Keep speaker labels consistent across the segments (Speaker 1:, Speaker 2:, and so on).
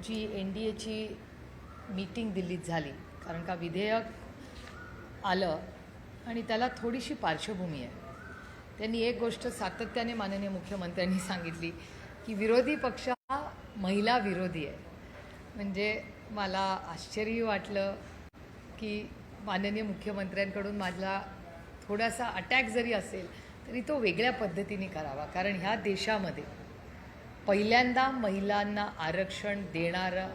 Speaker 1: जी NDAची meeting दिल्लीत झाली, कारण का विधेयक आलं आणि त्याला थोडीशी पार्श्वभूमी आहे. त्यांनी एक गोष्ट सातत्याने माननीय मुख्यमंत्र्यांनी सांगितली की विरोधी पक्ष हा महिला विरोधी आहे. म्हणजे मला आश्चर्य वाटलं की माननीय मुख्यमंत्र्यांकडून माझा थोडासा अटॅक जरी असेल तरी तो वेगळ्या पद्धतीने करावा, कारण ह्या देशामध्ये पहिल्यांदा महिलांना आरक्षण देणारं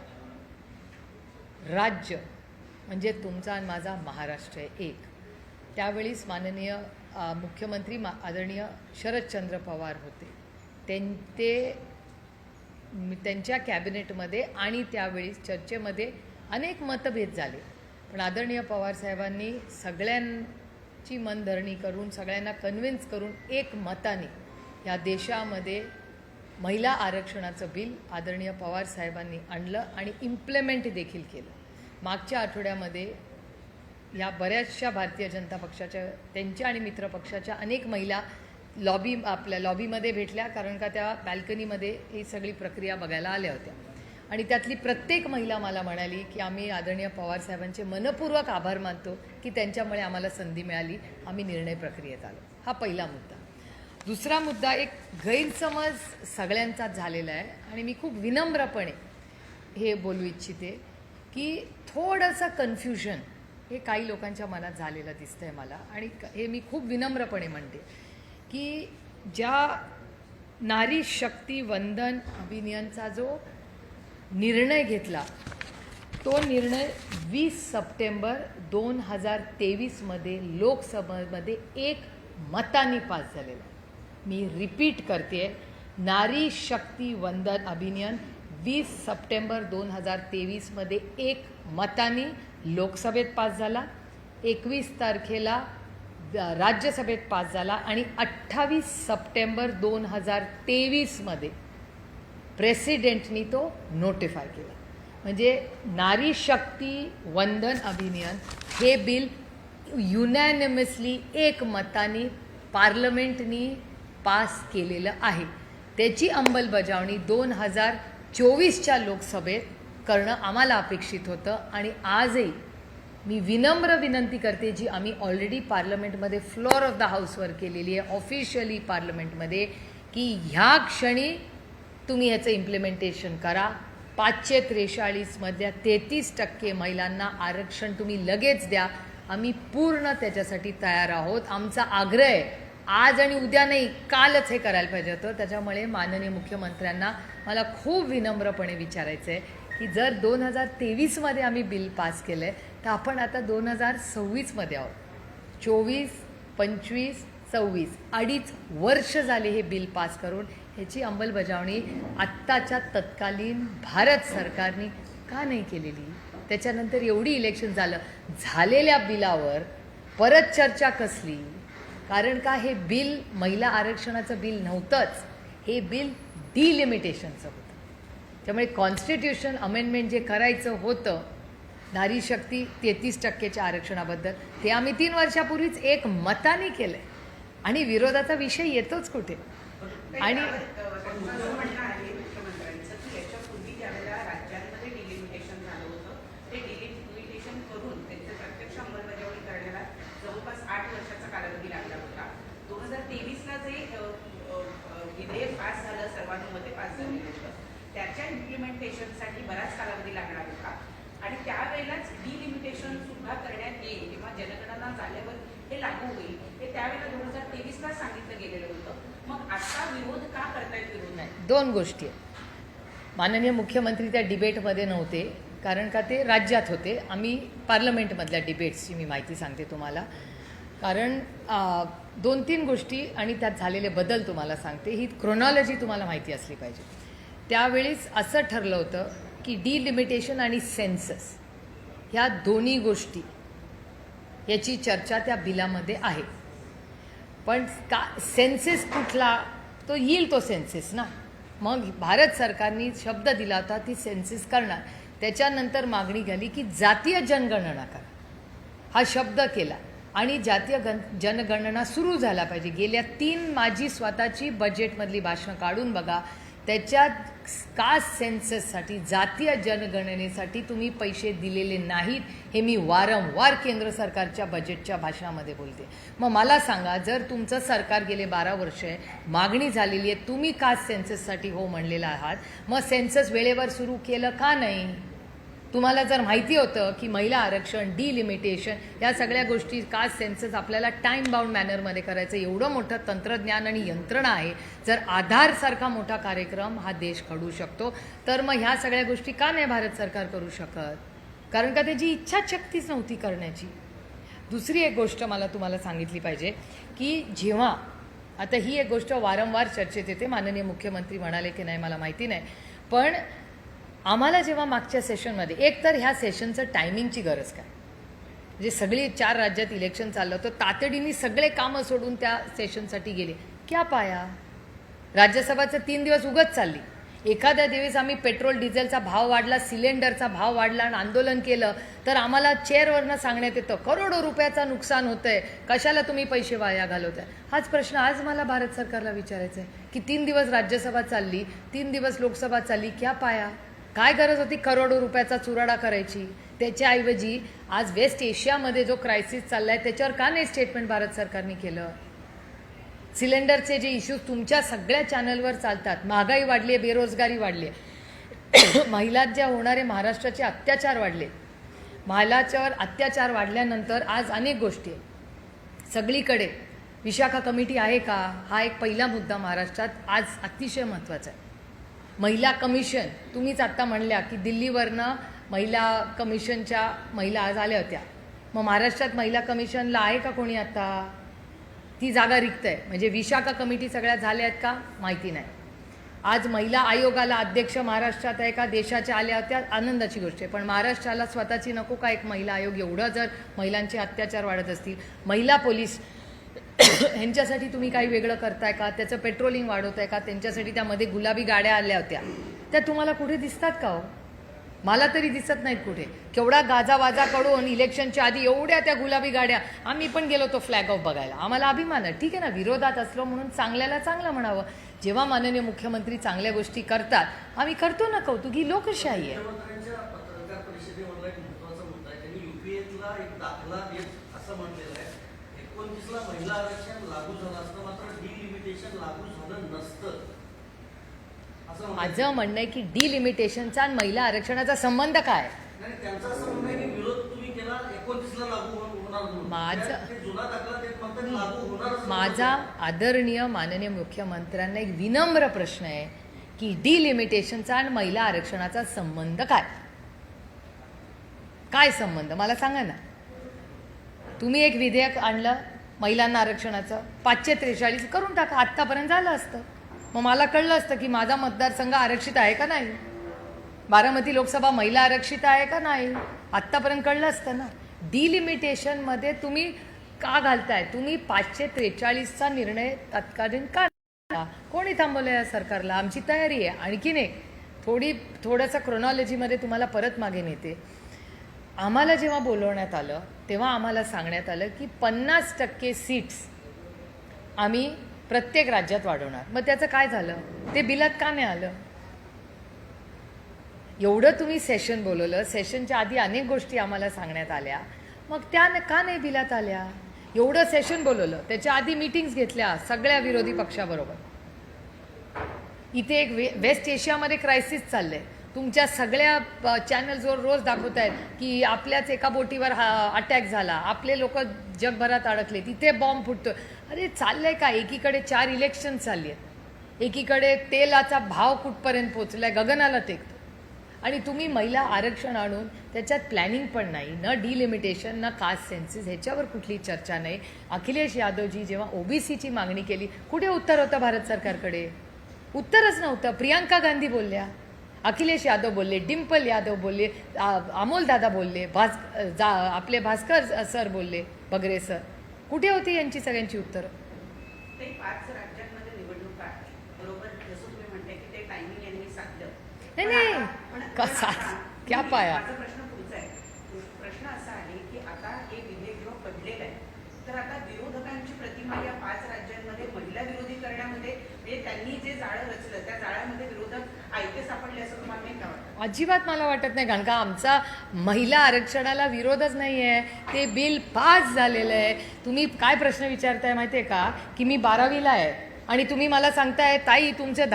Speaker 1: राज्य म्हणजे तुमचा आणि माझा महाराष्ट्र आहे एक. त्यावेळीस माननीय मुख्यमंत्री आदरणीय शरदचंद्र पवार होते. त्यांच्या कॅबिनेटमध्ये आणि त्यावेळीस चर्चेमध्ये अनेक मतभेद झाले, पण आदरणीय पवारसाहेबांनी सगळ्यांची मनधरणी करून सगळ्यांना कन्व्हिन्स करून एक मताने या देशामध्ये महिला आरक्षणाचं बिल आदरणीय पवारसाहेबांनी आणलं आणि इम्प्लिमेंट देखील केलं. मागच्या आठवड्यामध्ये या बऱ्याचशा भारतीय जनता पक्षाच्या त्यांच्या आणि मित्रपक्षाच्या अनेक महिला आपल्या लॉबीमध्ये भेटल्या, कारण का त्या बॅल्कनीमध्ये ही सगळी प्रक्रिया बघायला आल्या होत्या. आणि त्यातली प्रत्येक महिला मला म्हणाली की आम्ही आदरणीय पवारसाहेबांचे मनपूर्वक आभार मानतो की त्यांच्यामुळे आम्हाला संधी मिळाली, आम्ही निर्णय प्रक्रियेत आलो. हा पहिला मुद्दा. दुसरा मुद्दा, एक गैरसमज सगळ्यांचाच झालेला आहे आणि मी खूप विनम्रपणे हे बोलू इच्छिते की थोडंसं कन्फ्युजन हे काही लोकांच्या मनात झालेलं दिसतंय मला, आणि हे मी खूप विनम्रपणे म्हणते की ज्या नारी शक्ती वंदन अभियानचा जो निर्णय घेतला तो निर्णय 20 सप्टेंबर 2023मध्ये लोकसभेमध्ये एक मताने पास झालेला. मी रिपीट करते, नारी शक्ती वंदन अभियान 20 सप्टेंबर 2023मध्ये एक मताने लोकसभेत पास झाला, 21 तारखेला राज्यसभेत पास झाला आणि 28 सप्टेंबर 2023मध्ये प्रेसिडेंटनी तो नोटिफाय केला. म्हणजे नारी शक्ती वंदन अभियान हे बिल युनॅनिमसली एक मताने पार्लमेंटनी पास केलेलं आहे. त्याची अंमलबजावणी 2024च्या लोकसभेत करणं आम्हाला अपेक्षित होतं. आणि आजही मी विनम्र विनंती करते, जी आम्ही ऑलरेडी पार्लमेंटमध्ये फ्लोअर ऑफ द हाऊसवर केलेली आहे ऑफिशियली पार्लमेंटमध्ये, की ह्या क्षणी तुम्ही ह्याचं इम्प्लिमेंटेशन करा. 543मधल्या 33% महिलांना आरक्षण तुम्ही लगेच द्या. आम्ही पूर्ण त्याच्यासाठी तयार आहोत. आमचा आग्रह आहे, आज आणि उद्या नाही, कालच हे करायला पाहिजे होतं. त्याच्यामुळे माननीय मुख्यमंत्र्यांना मला खूप विनम्रपणे विचारायचं आहे की जर 2023मध्ये आम्ही बिल पास केलं आहे तर आपण आता 2026मध्ये आहोत. 24, 25, 26 अडीच वर्ष झाले हे बिल पास करून. ह्याची अंमलबजावणी आत्ताच्या तत्कालीन भारत सरकारने का नाही केलेली? त्याच्यानंतर एवढी इलेक्शन झालेल्या बिलावर परत चर्चा कसली? कारण का हे बिल महिला आरक्षणाचं बिल नव्हतंच, हे बिल डिलिमिटेशनचं होतं. त्यामुळे कॉन्स्टिट्यूशन अमेंडमेंट जे करायचं होतं नारी शक्ती 33%च्या आरक्षणाबद्दल, ते आम्ही 3 वर्षापूर्वीच एक मताने केलं आहे आणि विरोधाचा विषय येतोच कुठे. आणि
Speaker 2: विधेयक पास झालं, सर्वानुमते पास झालेलं होतं, त्याच्या इम्प्लिमेंटेशनसाठी बराच कालावधी लागणार होता आणि त्यावेळेलाच डिलिमिटेशन सुद्धा करण्यात येईल किंवा जनगणना झाल्यावर हे लागू होईल हे त्यावेळेला 2023ला सांगितलं गेलेलं होतं. मग आता विरोध का करतायत? विरोध नाही.
Speaker 1: 2 गोष्टी आहेत. माननीय मुख्यमंत्री त्या डिबेटमध्ये नव्हते, कारण का ते राज्यात होते. आम्ही पार्लमेंटमधल्या डिबेट्सची मी माहिती सांगते तुम्हाला, कारण 2-3 गोष्टी आणि त्यात झालेले बदल तुम्हाला सांगते. ही क्रोनॉलॉजी तुम्हाला माहिती असली पाहिजे. त्यावेळेस असं ठरलं होतं की डिलिमिटेशन आणि सेन्सस ह्या दोन्ही गोष्टी याची चर्चा त्या बिलामध्ये आहे. पण सेन्सेस कुठला? तो येईल तो सेन्सेस ना. मग भारत सरकारने शब्द दिला होता ती सेन्सेस करणार. त्याच्यानंतर मागणी झाली की जातीय जनगणना करा, हा शब्द केला आणि जातीय जनगणना सुरू झाला पाहिजे. गेल्या 3 माझी स्वतःची बजेटमधली भाषणं काढून बघा त्याच्यात कास्ट सेन्सससाठी, जातीय जनगणनेसाठी तुम्ही पैसे दिलेले नाहीत, हे मी वारंवार केंद्र सरकारच्या बजेटच्या भाषणामध्ये बोलते. मग मला सांगा, जर तुमचं सरकार गेले 12 वर्ष आहे, मागणी झालेली आहे, तुम्ही कास्ट सेन्सससाठी हो म्हणलेला आहात, मग सेन्सस वेळेवर सुरू केलं का नाही? तुम्हाला जर माहिती होतं की महिला आरक्षण, डिलिमिटेशन या सगळ्या गोष्टी, कास्ट सेन्सस आपल्याला टाईम बाउंड मॅनरमध्ये करायचं, एवढं मोठं तंत्रज्ञान आणि यंत्रणा आहे, जर आधारसारखा मोठा कार्यक्रम हा देश घडवू शकतो, तर मग ह्या सगळ्या गोष्टी का नाही भारत सरकार करू शकत? कारण का त्याची इच्छाशक्तीच नव्हती करण्याची. दुसरी एक गोष्ट मला तुम्हाला सांगितली पाहिजे की जेव्हा आता ही एक गोष्ट वारंवार चर्चेत येते, माननीय मुख्यमंत्री म्हणाले की नाही मला माहिती नाही, पण आम्हाला जेव्हा मागच्या सेशनमध्ये, एक तर ह्या सेशनचं टायमिंगची गरज काय, म्हणजे सगळी 4 राज्यात इलेक्शन चाललं होतं, तातडीने सगळे कामं सोडून त्या सेशनसाठी गेले, क्या पाया? राज्यसभाचं 3 दिवस उगत चालली. एखाद्या दिवस आम्ही पेट्रोल डिझेलचा भाव वाढला, सिलेंडरचा भाव वाढला आणि आंदोलन केलं, तर आम्हाला चेअरवरनं सांगण्यात येतं करोडो रुपयाचं नुकसान होतंय, कशाला तुम्ही पैसे वाया घालवताय? हाच प्रश्न आज मला भारत सरकारला विचारायचा आहे की 3 दिवस राज्यसभा चालली, 3 दिवस लोकसभा चालली, क्या पाया? काय गरज होती करोडो रुपयाचा चुराडा करायची? त्याच्याऐवजी आज वेस्ट एशियामध्ये जो क्रायसिस चालला आहे त्याच्यावर का नाही स्टेटमेंट भारत सरकारने केलं? सिलेंडरचे जे इश्यूज तुमच्या सगळ्या चॅनलवर चालतात, महागाई वाढली आहे, बेरोजगारी वाढली आहे, महिलात ज्या होणारे महाराष्ट्राचे अत्याचार वाढले, महिलाच्यावर अत्याचार वाढल्यानंतर आज अनेक गोष्टी आहेत. सगळीकडे विशाखा कमिटी आहे का, हा एक पहिला मुद्दा महाराष्ट्रात आज अतिशय महत्त्वाचा आहे. महिला कमिशन, तुम्हीच आत्ता म्हणल्या की दिल्लीवरनं महिला कमिशनच्या महिला आज आल्या होत्या, मग महाराष्ट्रात महिला कमिशनला आहे का कोणी? आता ती जागा रिक्त आहे, म्हणजे विशाखा कमिटी सगळ्या झाल्या आहेत का माहिती नाही. आज महिला आयोगाला अध्यक्ष महाराष्ट्रात आहे का, देशाच्या आल्या होत्या, आनंदाची गोष्ट आहे, पण महाराष्ट्राला स्वतःची नको का एक महिला आयोग? एवढं जर महिलांचे अत्याचार वाढत असतील, महिला पोलीस ह्यांच्यासाठी तुम्ही काही वेगळं करताय का? त्याचं पेट्रोलिंग वाढवताय का? त्यांच्यासाठी त्यामध्ये गुलाबी गाड्या आल्या होत्या, त्या तुम्हाला कुठे दिसतात का हो? मला तरी दिसत नाहीत कुठे. केवढा गाजावाजा करून इलेक्शनच्या आधी एवढ्या त्या गुलाबी गाड्या, आम्ही पण गेलो तो फ्लॅग ऑफ बघायला, आम्हाला अभिमान आहे. ठीक आहे ना, विरोधात असलो म्हणून चांगल्याला चांगलं म्हणावं. जेव्हा माननीय मुख्यमंत्री चांगल्या गोष्टी करतात आम्ही करतो ना कौतुक, ही लोकशाही आहे.
Speaker 3: पत्रकार परिषदेवर एक महत्त्वाचा मुद्दा आहे, त्यांनी युपीएला एक दाखला देत असं म्हटलेलं आहे, 29ला महिला आरक्षण लागू झालं असतं, मात्र डिलिमिटेशन लागू झालं नसतं.
Speaker 1: माझं म्हणणं आहे की डिलिमिटेशनचा आणि महिला आरक्षणाचा संबंध काय?
Speaker 3: नाही, त्यांचं असं म्हणणं आहे की विरोध तुम्ही केला, 29ला लागू होणार म्हणून. ते जुना दाखला देत म्हणतात लागू होणार.
Speaker 1: माझा आदरणीय माननीय मुख्यमंत्र्यांना एक विनम्र प्रश्न आहे की डिलिमिटेशनचा आणि महिला आरक्षणाचा संबंध काय? काय संबंध मला सांगा ना. तुम्ही एक विधेयक आणलं महिलांना आरक्षणाचं, 543 करून टाका, आत्तापर्यंत झालं असतं. मग मला कळलं असतं की माझा मतदारसंघ आरक्षित आहे का नाही, बारामती लोकसभा महिला आरक्षित आहे का नाही, आत्तापर्यंत कळलं असतं ना. डिलिमिटेशनमध्ये तुम्ही का घालताय? तुम्ही 543चा निर्णय तत्कालीन का? कोणी थांबवलं या सरकारला? आमची तयारी आहे. आणखीन एक थोडंसं क्रोनॉलॉजीमध्ये तुम्हाला परत मागे नेते. आम्हाला जेव्हा बोलवण्यात आलं तेव्हा आम्हाला सांगण्यात आलं की 50% सीट्स आम्ही प्रत्येक राज्यात वाढवणार. मग त्याचं काय झालं? ते बिलात का नाही आलं? एवढं तुम्ही सेशन बोलवलं, सेशनच्या आधी अनेक गोष्टी आम्हाला सांगण्यात आल्या, मग त्या का नाही बिलात आल्या? एवढं सेशन बोलवलं, त्याच्या आधी मीटिंग्स घेतल्या सगळ्या विरोधी पक्षाबरोबर. इथे एक वेस्ट एशियामध्ये क्रायसिस चाललंय, तुमच्या सगळ्या चॅनल्सवर रोज दाखवत आहेत की आपल्याच एका बोटीवर अटॅक झाला, आपले लोक जगभरात अडकले, तिथे बॉम्ब फुटतो. अरे चाललंय का? एकीकडे 4 इलेक्शन चालली आहेत, एकीकडे तेलाचा भाव कुठपर्यंत पोचलाय, गगनाला टेकतो, आणि तुम्ही महिला आरक्षण आणून त्याच्यात प्लॅनिंग पण नाही, न डिलिमिटेशन न कास्ट सेन्सिस, ह्याच्यावर कुठली चर्चा नाही. अखिलेश यादवजी जेव्हा ओबीसीची मागणी केली, कुठे उत्तर होतं भारत सरकारकडे? उत्तरच नव्हतं. प्रियांका गांधी बोलल्या, अखिलेश यादव बोलले, डिम्पल यादव बोलले, अमोल दादा बोलले, आपले भास्कर सर बोलले, बगरे सर, कुठे होती यांची सगळ्यांची उत्तरं?
Speaker 2: ते 5 राज्यांमध्ये निवडणूक आहे, बरोबर जसं तुम्ही म्हणताय की ते टायमिंग यांनी साधलं.
Speaker 1: नाही कसा क्या पाया?
Speaker 2: माझा प्रश्न पुढचा आहे. प्रश्न असा आहे की आता हे विधेयक जेव्हा पडलेलं आहे, तर आता विरोधकांची प्रतिमा या 5 राज्यांमध्ये महिला विरोधी करण्यामध्ये म्हणजे त्यांनी जे जाळं रचलं त्या जाळ्यामध्ये विरोधक आयते सापडले असं तुम्हाला नाही का वाटतं?
Speaker 1: अजिबात मला वाटत नाही, कारण का आमचा महिला आरक्षणाला विरोधच नाही आहे. ते बिल पास झालेलं आहे. तुम्ही काय प्रश्न विचारताय माहिती आहे का, की मी 12वीला आहे आणि तुम्ही मला सांगताय ताई तुमच्या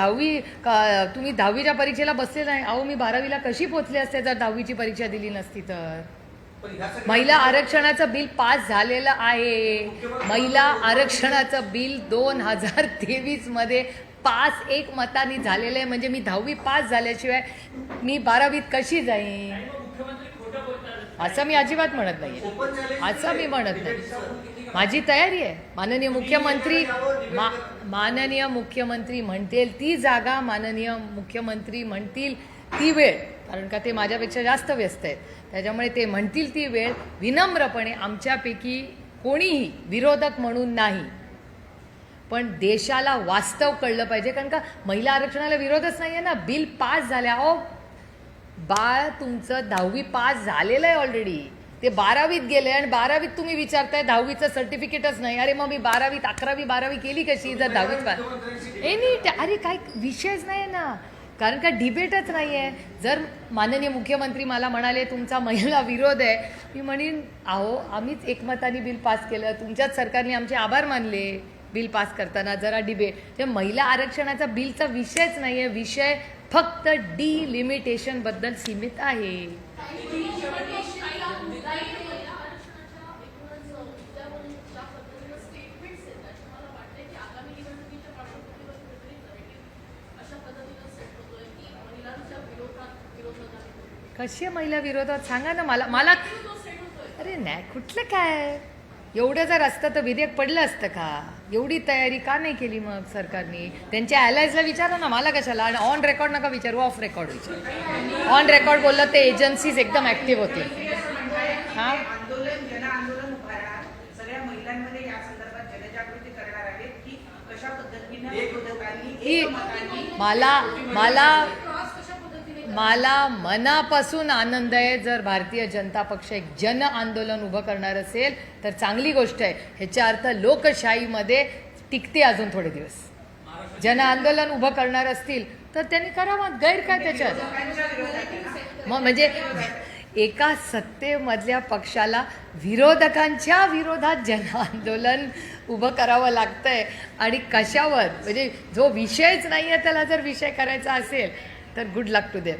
Speaker 1: तुम्ही 10वीच्या परीक्षेला बसले नाही. अहो मी 12वीला कशी पोचले असते जर 10वीची परीक्षा दिली नसती तर.
Speaker 3: पण ह्या सगळ्या-
Speaker 1: महिला आरक्षणाचं बिल पास झालेलं आहे. महिला आरक्षणाचं बिल 2023 मध्ये पास एक मताने झालेलं आहे. म्हणजे मी 10वी पास झाल्याशिवाय मी 12वीत कशी जाईन असं मी अजिबात म्हणत नाही.
Speaker 3: ओपन चॅलेंज
Speaker 1: असं मी म्हणत नाही.
Speaker 3: डिबेटचं-
Speaker 1: माझी तयारी आहे. माननीय मुख्यमंत्री म्हणतील ती जागा, माननीय मुख्यमंत्री म्हणतील ती वेळ, कारण का ते माझ्यापेक्षा जास्त व्यस्त आहेत. त्याच्यामुळे ते म्हणतील ती वेळ विनम्रपणे, आमच्यापैकी कोणीही विरोधक म्हणून नाही, पण देशाला वास्तव कळलं पाहिजे. कारण का महिला आरक्षणाला विरोधच नाही आहे ना. बिल पास झाल्या. अहो बाळ तुमचं 10वी पास झालेलं आहे ऑलरेडी. ते 12वीत गेले आणि 12वीत तुम्ही विचारताय 10वीचं सर्टिफिकेटच नाही. अरे मग मी 12वीत 11वी 12वी केली कशी जर 10वीत पास. अरे काय विषयच नाही ना, कारण का डिबेटच नाही आहे. जर माननीय मुख्यमंत्री मला म्हणाले तुमचा महिला विरोध आहे, मी म्हणेन अहो आम्हीच एकमताने बिल पास केलं, तुमच्याच सरकारने आमचे आभार मानले बिल पास करताना. जरा डिबेट ते महिला आरक्षणाचा बिलचा विषयच नाही आहे. विषय फक्त डिलिमिटेशनबद्दल सीमित आहे. कशी आहे महिला विरोधात सांगा ना मला. अरे नाही कुठलं काय, एवढं जर असतं तर विधेयक पडलं असतं का? एवढी तयारी का नाही केली मग सरकारने? त्यांच्या अलायन्सला विचारा ना, मला कशाला. आणि ऑन रेकॉर्ड नका विचारू, ऑफ रेकॉर्ड विचार. ऑन रेकॉर्ड बोललं ते एजन्सीज एकदम ऍक्टिव्ह होती. हां
Speaker 2: जन आंदोलन उभारा, सगळ्या महिलांमध्ये या संदर्भात जनजागृती करणार आहेत की कशा पद्धतीने विरोधकांनी एकमताने
Speaker 1: मला मनापासून आनंद आहे जर भारतीय जनता पक्ष एक जन आंदोलन उभं करणार असेल तर चांगली गोष्ट आहे. ह्याचा अर्थ लोकशाहीमध्ये टिकते अजून थोडे दिवस. जन आंदोलन उभं करणार असतील तर त्यांनी करावं, गैर काय त्याच्यात. मग म्हणजे एका सत्तेमधल्या पक्षाला विरोधकांच्या विरोधात जन आंदोलन उभं करावं लागतंय आणि कशावर? म्हणजे जो विषयच नाही आहे त्याला जर विषय करायचा असेल तर गुड लक टू देम.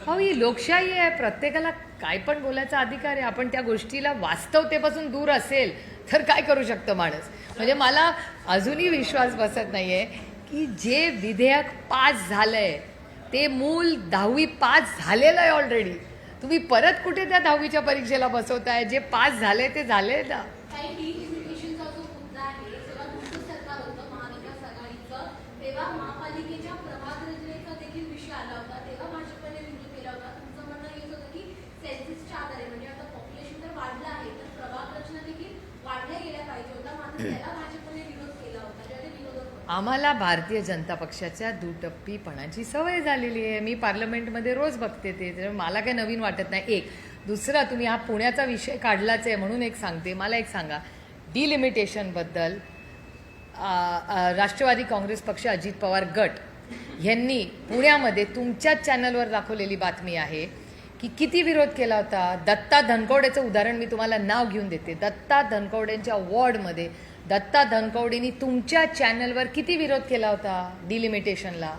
Speaker 1: हो ही लोकशाही आहे, प्रत्येकाला काय पण बोलायचा अधिकार आहे. आपण त्या गोष्टीला वास्तवतेपासून दूर असेल तर काय करू शकतं माणूस. म्हणजे मला अजूनही विश्वास बसत नाहीये की जे विधेयक पास झालंय ते मूल 10वी पास झालेलं आहे ऑलरेडी. तुम्ही परत कुठे त्या 10वीच्या परीक्षेला बसवताय? जे पास झाले ते झाले ना.
Speaker 4: काही डिलिमिटेशनचा जो मुद्दा आहे, जेव्हा तुमचं सरकार होतं महाविकास आघाडीचं, तेव्हा महापालिकेच्या प्रभाग रचनेचा देखील विषय आला होता. तेव्हा भाजपने विरोध केला होता. तुमचं म्हणणं हेच होतं की सेन्सिसच्या आधारे, म्हणजे आता पॉप्युलेशन तर वाढलं आहे तर प्रभाग रचना देखील वाढल्या गेल्या पाहिजे होता. मात्र त्याला भाजपने विरोध केला होता, ज्याने विरोधक होते.
Speaker 1: आम्हाला भारतीय जनता पक्षाच्या दुटप्पीपणाची सवय झालेली आहे. मी पार्लमेंटमध्ये रोज बघते ते, त्यामुळे मला काही नवीन वाटत नाही. एक दुसरा, तुम्ही हा पुण्याचा विषय काढलाच आहे म्हणून एक सांगते. मला एक सांगा, डिलिमिटेशनबद्दल राष्ट्रवादी काँग्रेस पक्ष, अजित पवार गट यांनी पुण्यामध्ये तुमच्याच चॅनलवर दाखवलेली बातमी आहे की किती विरोध केला होता. दत्ता धनकवडेचं उदाहरण मी तुम्हाला नाव घेऊन देते. दत्ता धनकवडेंच्या वॉर्डमध्ये दत्ता धनकवडेंनी तुमच्या चॅनलवर किती विरोध केला होता डिलिमिटेशनला.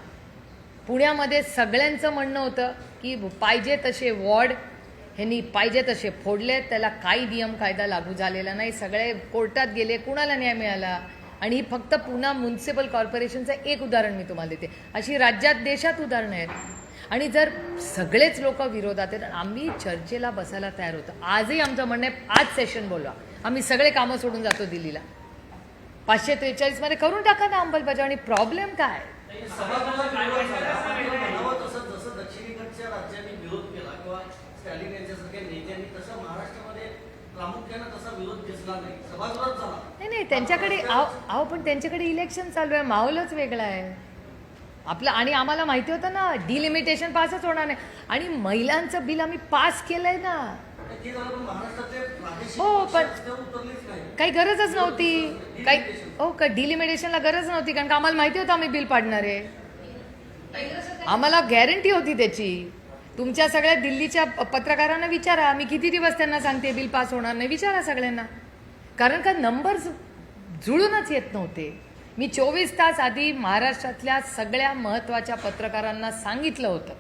Speaker 1: पुण्यामध्ये सगळ्यांचं म्हणणं होतं की पाहिजे तसे वॉर्ड ह्यांनी पाहिजे तसे फोडले, त्याला काही नियम कायदा लागू झालेला नाही. सगळे कोर्टात गेले, कुणाला न्याय मिळाला. आणि ही फक्त पुणे म्युन्सिपल कॉर्पोरेशनचं एक उदाहरण मी तुम्हाला देते. अशी राज्यात देशात उदाहरणं आहेत. आणि जर सगळेच लोक विरोधात आहेत, आम्ही चर्चेला बसायला तयार होतो. आजही आमचं म्हणणं आहे आज सेशन बोलवा, आम्ही सगळे कामं सोडून जातो दिल्लीला. 543 मध्ये करून टाका ना अंमलबजावणी. प्रॉब्लेम काय?
Speaker 3: सभागृहात विरोध झाला. म्हणावं तसं जसं दक्षिणेकडच्या राज्यांनी विरोध केला किंवा स्टॅलिन यांच्यासारख्या नेत्यांनी, तसं महाराष्ट्रामध्ये प्रामुख्यानं तसा विरोध दिसला नाही. सभागृहात झाला
Speaker 1: नाही त्यांच्याकडे पण त्यांच्याकडे इलेक्शन चालू आहे, माहोलच वेगळा आहे. आपलं. आणि आम्हाला माहिती होतं ना डिलिमिटेशन पासच होणार नाही, आणि महिलांचं बिल आम्ही पास केलंय ना.
Speaker 3: ते झालं, पण महाराष्ट्रातले प्रादेशिक
Speaker 1: हो, पण
Speaker 3: पक्ष रस्त्यावर उतरलेच नाही.
Speaker 1: काही गरजच नव्हती, काही हो का डिलिमिटेशनला गरज नव्हती, कारण का आम्हाला माहिती होतं आम्ही बिल पाडणार आहे. आम्हाला गॅरंटी होती त्याची. तुमच्या सगळ्या दिल्लीच्या पत्रकारांना विचारा, मी किती दिवस त्यांना सांगते बिल पास होणार नाही, विचारा सगळ्यांना. कारण का नंबर्स जुळूनच येत नव्हते. मी 24 तास आधी महाराष्ट्रातल्या सगळ्या महत्त्वाच्या पत्रकारांना सांगितलं होतं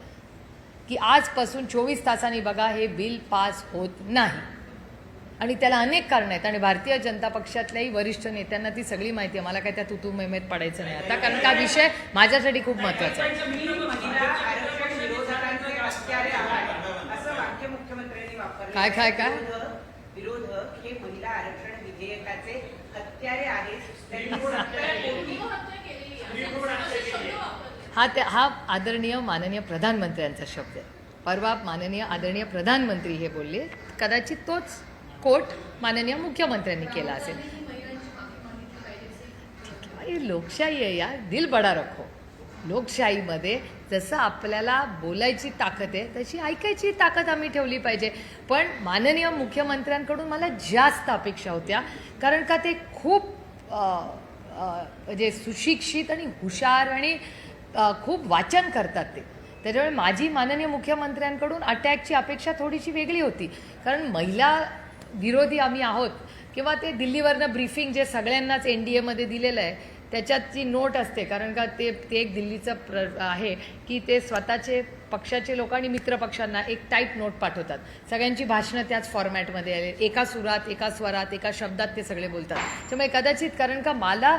Speaker 1: की आजपासून 24 तासांनी बघा हे बिल पास होत नाही. आणि त्याला अनेक कारणं आहेत, आणि भारतीय जनता पक्षातल्याही वरिष्ठ नेत्यांना ती सगळी माहिती आहे. मला काय त्या तुतू मेमेत पडायचं नाही आता, कारण का विषय माझ्यासाठी खूप महत्त्वाचा आहे.
Speaker 2: मी महिला आरक्षण विरोधकांचे हत्यारे आहात असं वाक्य मुख्यमंत्र्यांनी वापरलं.
Speaker 1: काय?
Speaker 2: विरोधक हे महिला आरक्षण विधेयकाचे हत्यारे आहेत. त्यांनी कोटी
Speaker 1: हा आदरणीय माननीय प्रधानमंत्र्यांचा शब्द आहे. परवा माननीय आदरणीय प्रधानमंत्री हे बोलले, कदाचित तोच कोट माननीय मुख्यमंत्र्यांनी केला असेल. ही लोकशाही आहे यार, दिल बडा रखो. लोकशाहीमध्ये जसं आपल्याला बोलायची ताकद आहे तशी ऐकायची ताकद आम्ही ठेवली पाहिजे. पण माननीय मुख्यमंत्र्यांकडून मला जास्त अपेक्षा होत्या, कारण का ते खूप म्हणजे सुशिक्षित आणि हुशार आणि खूप वाचन करतात ते. त्याच्यामुळे माझी माननीय मुख्यमंत्र्यांकडून अटॅकची अपेक्षा थोडीशी वेगळी होती, कारण महिला विरोधी आम्ही आहोत. किंवा ते दिल्लीवरनं ब्रीफिंग जे सगळ्यांनाच NDAमध्ये दिलेलं आहे त्याच्यात जी नोट असते, कारण का ते एक दिल्लीचं आहे की ते स्वतःचे पक्षाचे लोक आणि मित्रपक्षांना एक टाईप नोट पाठवतात. सगळ्यांची भाषणं त्याच फॉर्मॅटमध्ये आले, एका सुरात, एका स्वरात, एका शब्दात ते सगळे बोलतात. त्यामुळे कदाचित, कारण का मला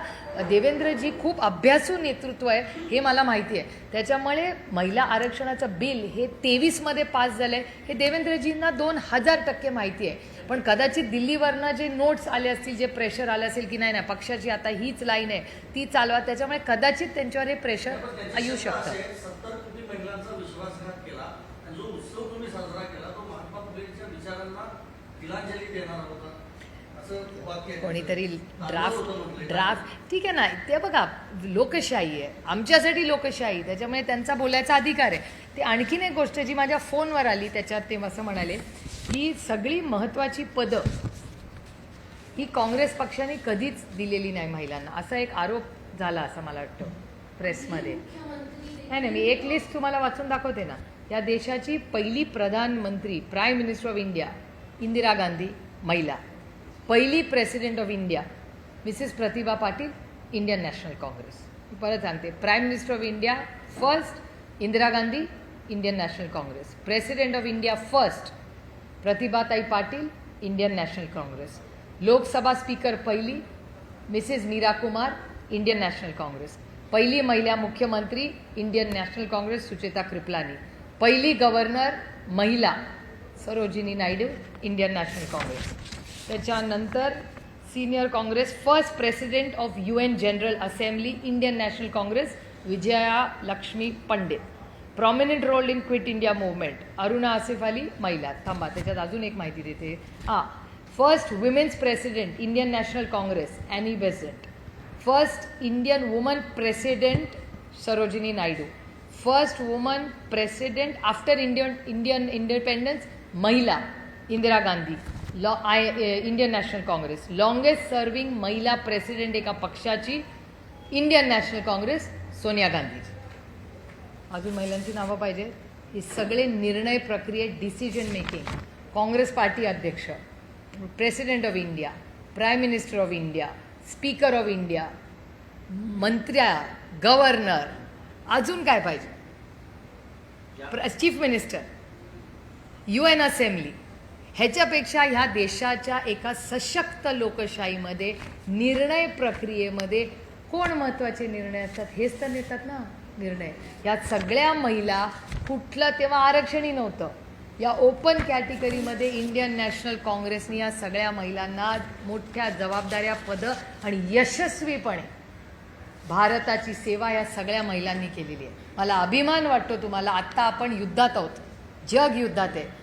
Speaker 1: देवेंद्रजी खूप अभ्यासू नेतृत्व आहे हे मला माहिती आहे. त्याच्यामुळे महिला आरक्षणाचं बिल हे 23मध्ये पास झालं आहे हे देवेंद्रजींना 2000% माहिती आहे. पण कदाचित दिल्लीवरनं जे नोट्स आले असतील, जे प्रेशर आलं असेल की नाही पक्षाची आता हीच लाईन आहे ती चालवा, त्याच्यामुळे कदाचित त्यांच्यावर हे प्रेशर येऊ शकतं.
Speaker 3: 70 कोटी महिलांचा विश्वासघात केला आणि जो उत्सव तुम्ही साजरा केला तो महात्मा फुलेंच्या विचारांना तिलांजली देणारा होता असं वाक्य आहे.
Speaker 1: कोणीतरी ड्राफ्ट ठीक आहे ना, ते बघा लोकशाही आहे, आमच्यासाठी लोकशाही, त्याच्यामुळे त्यांचा बोलायचा अधिकार आहे. ते आणखीन एक गोष्ट जी माझ्या फोनवर आली त्याच्यात ते असं म्हणाले की सगळी महत्त्वाची पदं ही काँग्रेस पक्षाने कधीच दिलेली नाही महिलांना, असा एक आरोप झाला असं मला वाटतं प्रेसमध्ये. नाही मी एक लिस्ट तुम्हाला वाचून दाखवते ना. या देशाची पहिली प्रधानमंत्री, prime minister of India Indira Gandhi, महिला. पहिली president of India Mrs Pratibha Patil, Indian National Congress. परत सांगते, prime minister of India first Indira Gandhi, Indian National Congress. President of India first Pratibhatai Patil, Indian National Congress. Lok Sabha speaker पहिली Mrs Meera Kumar, Indian National Congress. पहिली महिला मुख्यमंत्री, Indian National Congress, Sucheta Kripalani. पहिली governor महिला, Sarojini Naidu, Indian National Congress. त्याच्यानंतर senior Congress first president of UN general assembly, Indian National Congress, Vijaya Lakshmi Pandit. Prominent role in Quit India movement, Aruna Asaf Ali, महिला. थांबा, त्याच्यात अजून एक माहिती देते. First women's president, Indian National Congress, Annie Besant. First Indian woman president, Sarojini Naidu. First woman president after Indian independence, महिला, Indira Gandhi, Indian National Congress. Longest serving महिला president एका पक्षाची, Indian National Congress, Sonia Gandhiji. अजून महिलांची नावं पाहिजे. हे सगळे निर्णय प्रक्रियेत डिसिजन मेकिंग, काँग्रेस पार्टी अध्यक्ष, president of India, prime minister of India, speaker of India, मंत्र्या, गव्हर्नर, अजून काय पाहिजे, चीफ मिनिस्टर, UN असेंब्ली. ह्याच्यापेक्षा ह्या देशाच्या एका सशक्त लोकशाहीमध्ये निर्णय प्रक्रियेमध्ये कोण महत्त्वाचे निर्णय असतात हेच तर नेतात ना निर्णय. यात सगळ्या महिला, कुठलं तेव्हा आरक्षणही नव्हतं, या ओपन कॅटेगरीमध्ये इंडियन नॅशनल काँग्रेसने या सगळ्या महिलांना मोठ्या जबाबदाऱ्या, पदं आणि यशस्वीपणे भारताची सेवा या सगळ्या महिलांनी केलेली आहे. मला अभिमान वाटतो तुम्हाला. आत्ता आपण युद्धात आहोत, जग युद्धात आहे.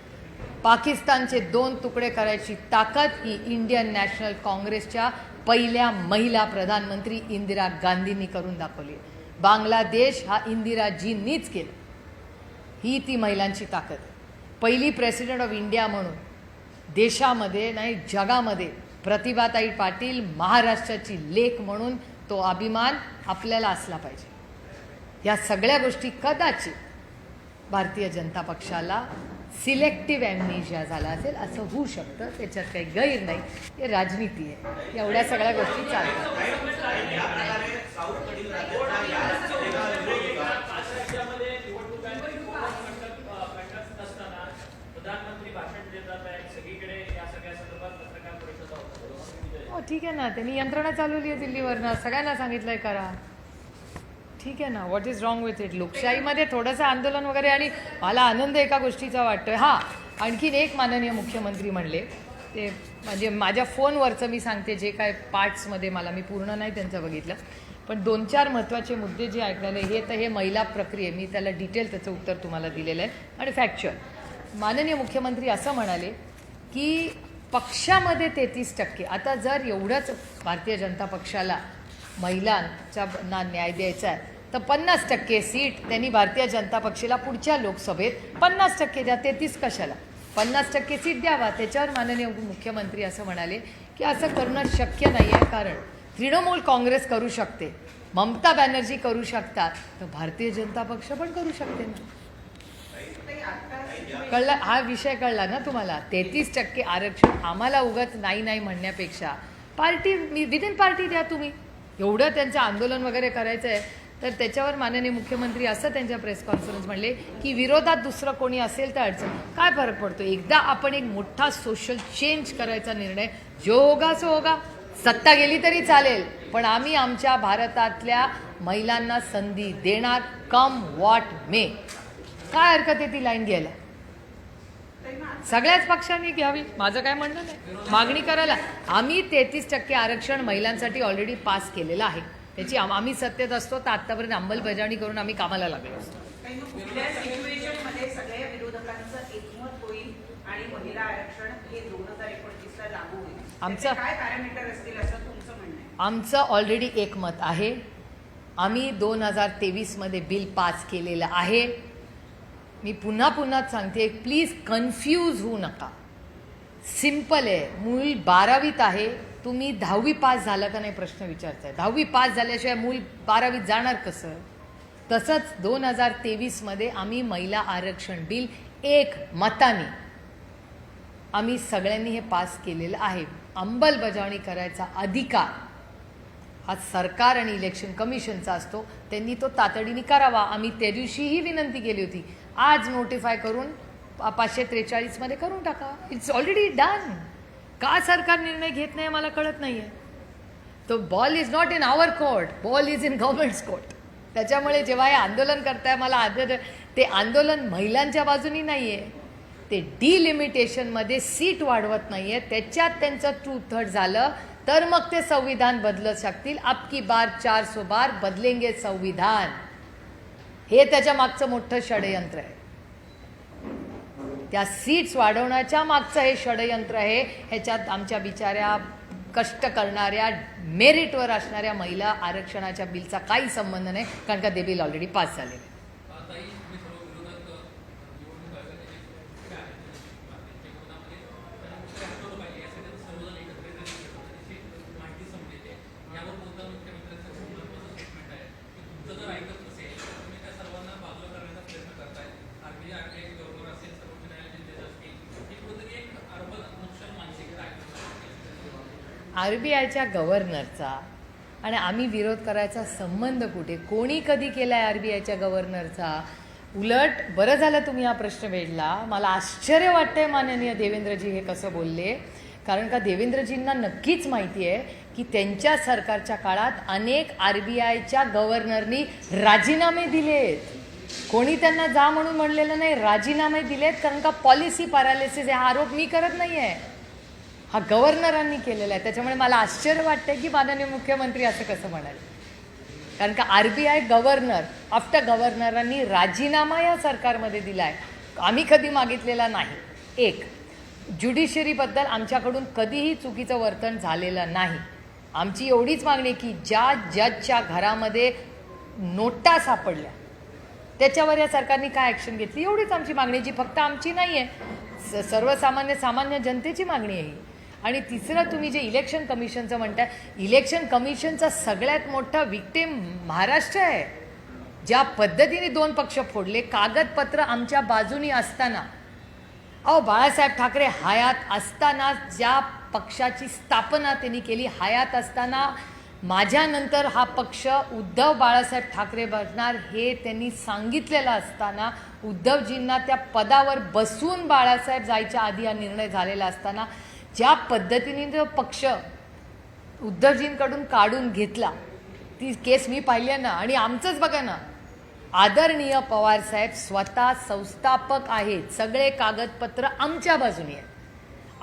Speaker 1: पाकिस्तानचे 2 तुकडे करायची ताकद ही इंडियन नॅशनल काँग्रेसच्या पहिल्या महिला प्रधानमंत्री इंदिरा गांधींनी करून दाखवली. बांगलादेश हा इंदिराजींनीच केला. ही ती महिलांची ताकद आहे. पहिली प्रेसिडेंट ऑफ इंडिया म्हणून देशामध्ये नाही जगामध्ये प्रतिभाताई पाटील महाराष्ट्राची लेक म्हणून तो अभिमान आपल्याला असला पाहिजे. या सगळ्या गोष्टी कदाचित भारतीय जनता पक्षाला सिलेक्टिव्ह ॲम्नेशिया झाला असेल असं होऊ शकतं. त्याच्यात काही गैर नाही. हे राजनीती आहे. एवढ्या सगळ्या गोष्टी चालतात.
Speaker 5: प्रधानमंत्री भाषण देतात आहेत सगळीकडे या सगळ्या संदर्भात पत्रकार परिषदा होतात.
Speaker 1: हो ठीक आहे ना. त्यांनी यंत्रणा चालवली आहे दिल्लीवरनं. सगळ्यांना सांगितलंय करा. ठीक आहे ना. What is wrong with it. लोकशाहीमध्ये थोडंसं आंदोलन वगैरे. आणि मला आनंद एका गोष्टीचा वाटतोय. हां, आणखीन एक माननीय मुख्यमंत्री म्हणले ते म्हणजे माझ्या फोनवरचं मी सांगते जे काय पार्ट्समध्ये मी पूर्ण नाही त्यांचं बघितलं, पण 2-4 महत्त्वाचे मुद्दे जे ऐकलेले हे तर हे महिला प्रक्रिये. मी त्याला डिटेल त्याचं उत्तर तुम्हाला दिलेलं आहे आणि फॅक्च्युअल. माननीय मुख्यमंत्री असं म्हणाले की पक्षामध्ये 33%. आता जर एवढंच भारतीय जनता पक्षाला महिलांच्या न्याय द्यायचा आहे तर 50% सीट त्यांनी भारतीय जनता पक्षाला पुढच्या लोकसभेत 50% द्या. 33 कशाला, 50% सीट द्यावा. त्याच्यावर माननीय मुख्यमंत्री असं म्हणाले की असं करणं शक्य नाही आहे, कारण तृणमूल काँग्रेस करू शकते, ममता बॅनर्जी करू शकतात, तर भारतीय जनता पक्ष पण करू शकते ना. कळला हा विषय कळला ना तुम्हाला. 33% आरक्षण आम्हाला उगाच नाही म्हणण्यापेक्षा पार्टी विदिन पार्टी द्या तुम्ही. एवढं त्यांचं आंदोलन वगैरे करायचं आहे तर त्याच्यावर माननीय मुख्यमंत्री असं त्यांच्या प्रेस कॉन्फरन्स म्हणले की विरोधात दुसरं कोणी असेल तर अडचण काय फरक पडतो. एकदा आपण एक मोठा सोशल चेंज करायचा निर्णय जो होगा सो होगा. सत्ता गेली तरी चालेल, पण आम्ही आमच्या भारतातल्या महिलांना संधी देणार, कम वॉट मे. काय हरकत आहे ती लाईन घ्यायला. सगळ्याच पक्षांनी घ्यावी, माझं काय म्हणणं नाही. मागणी करायला आम्ही 33% आरक्षण महिलांसाठी ऑलरेडी पास केलेलं आहे. त्याची आम्ही सत्तेत असतो तर आत्तापर्यंत अंमलबजावणी करून आम्ही कामाला लागलो असतो.
Speaker 2: कुठल्या सिच्युएशनमध्ये सगळ्या विरोधकांचं एकमत होईल आणि महिला आरक्षण हे 2029ला लागू होईल.
Speaker 1: आमचं
Speaker 2: काय पॅरामीटर असतील असं तुमचं म्हणणं आहे?
Speaker 1: आमचं ऑलरेडी एकमत आहे. आम्ही 2023मध्ये बिल पास केलेलं आहे. मी पुन्हा सांगते, प्लीज कन्फ्यूज होऊ नका. सिम्पल आहे. मूल 12वीत आहे, तुम्ही 10वी पास झालं का नाही प्रश्न विचारताय. 10वी पास झाल्याशिवाय मूल 12वीत जाणार कसं. तसंच 2023मध्ये आम्ही महिला आरक्षण बिल एक मताने आम्ही सगळ्यांनी हे पास केलेलं आहे. अंमलबजावणी करायचा अधिकार हा सरकार आणि इलेक्शन कमिशनचा असतो. त्यांनी तो तातडीने करावा. आम्ही त्या दिवशीही विनंती केली होती. आज नोटिफाय करून 543मध्ये करून टाका. It's already done. का सरकार निर्णय घेत नाही मला कळत नाही आहे. तो ball is not in our court, ball is in government's court. त्याच्यामुळे जेव्हा हे आंदोलन करताय मला ते आंदोलन महिलांच्या बाजूनी नाही आहे. ते डिलिमिटेशनमध्ये सीट वाढवत नाही आहे. त्याच्यात त्यांचं 2/3 झालं तर मग ते संविधान बदलत शकतील. अब की बार 400 बार बदलेंगे संविधान. हे त्याच्या मागचं मोठं षडयंत्र आहे. त्या सीट्स वाढवण्याच्या मागचं हे षडयंत्र आहे. ह्याच्यात आमच्या बिचाऱ्या कष्ट करणाऱ्या मेरिटवर असणाऱ्या महिला आरक्षणाच्या बिलचा काही संबंध नाही, कारण का ते बिल ऑलरेडी पास झाले. RBIच्या गव्हर्नरचा आणि आम्ही विरोध करायचा संबंध कुठे. कोणी कधी केलाय RBIच्या गव्हर्नरचा. उलट बरं झालं तुम्ही हा प्रश्न वेधला. मला आश्चर्य वाटतंय माननीय देवेंद्रजी हे कसं बोलले, कारण का देवेंद्रजींना नक्कीच माहिती आहे की त्यांच्या सरकारच्या काळात अनेक RBIच्या गव्हर्नरनी राजीनामे दिलेत. कोणी त्यांना जा म्हणून म्हणलेलं नाही, राजीनामे दिलेत. कारण का पॉलिसी पॅरालिसिस हा आरोप मी करत नाही आहे, हा गव्हर्नरांनी केलेला आहे. त्याच्यामुळे मला आश्चर्य वाटतंय की माननीय मुख्यमंत्री असं कसं म्हणाले, कारण का RBI गव्हर्नर आफ्टर गव्हर्नरांनी राजीनामा या सरकारमध्ये दिला आहे. आम्ही कधी मागितलेला नाही. एक, ज्युडिशरीबद्दल आमच्याकडून कधीही चुकीचं वर्तन झालेलं नाही. आमची एवढीच मागणी की ज्या जजच्या घरामध्ये नोटा सापडल्या, त्याच्यावर या सरकारने काय ॲक्शन घेतली, एवढीच आमची मागणी, जी फक्त आमची नाही आहे, सामान्य जनतेची मागणी आहे ही. आणि तिसरं, तुम्ही जे इलेक्शन कमिशनचं म्हणताय, इलेक्शन कमिशनचा सगळ्यात मोठा विक्टिम महाराष्ट्र आहे. ज्या पद्धतीने 2 पक्ष फोडले, कागदपत्र आमच्या बाजूनी असताना, बाळासाहेब ठाकरे हयात असताना ज्या पक्षाची स्थापना त्यांनी केली, हयात असताना, माझ्यानंतर हा पक्ष उद्धव बाळासाहेब ठाकरे बनणार हे त्यांनी सांगितलेलं असताना, उद्धवजींना त्या पदावर बसून बाळासाहेब जायच्या आधी हा निर्णय झालेला असताना, ज्या पद्धतीने जो पक्ष उद्धवजींकडून काढून घेतला, ती केस मी पाहिली ना. आणि आमचंच बघा ना, आदरणीय पवारसाहेब स्वतः संस्थापक आहेत, सगळे कागदपत्र आमच्या बाजूने आहेत.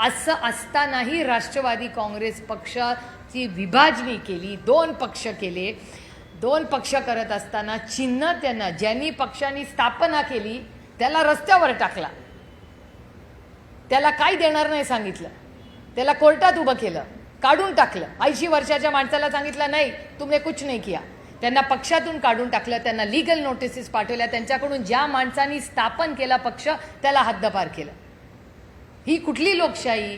Speaker 1: असं असतानाही राष्ट्रवादी काँग्रेस पक्षाची विभाजनी केली, 2 पक्ष केले. 2 पक्ष करत असताना चिन्ह त्यांना, ज्यांनी पक्षांनी स्थापना केली त्याला रस्त्यावर टाकला, त्याला काय देणार नाही सांगितलं, त्याला कोर्टात उभं केलं, काढून टाकलं. 80 वर्षाच्या माणसाला सांगितलं नाही तुमने कुछ नाही किया, त्यांना पक्षातून काढून टाकलं, त्यांना लीगल नोटिसेस पाठवल्या, त्यांच्याकडून ज्या माणसांनी स्थापन केला पक्ष त्याला हद्दपार केलं. ही कुठली लोकशाही?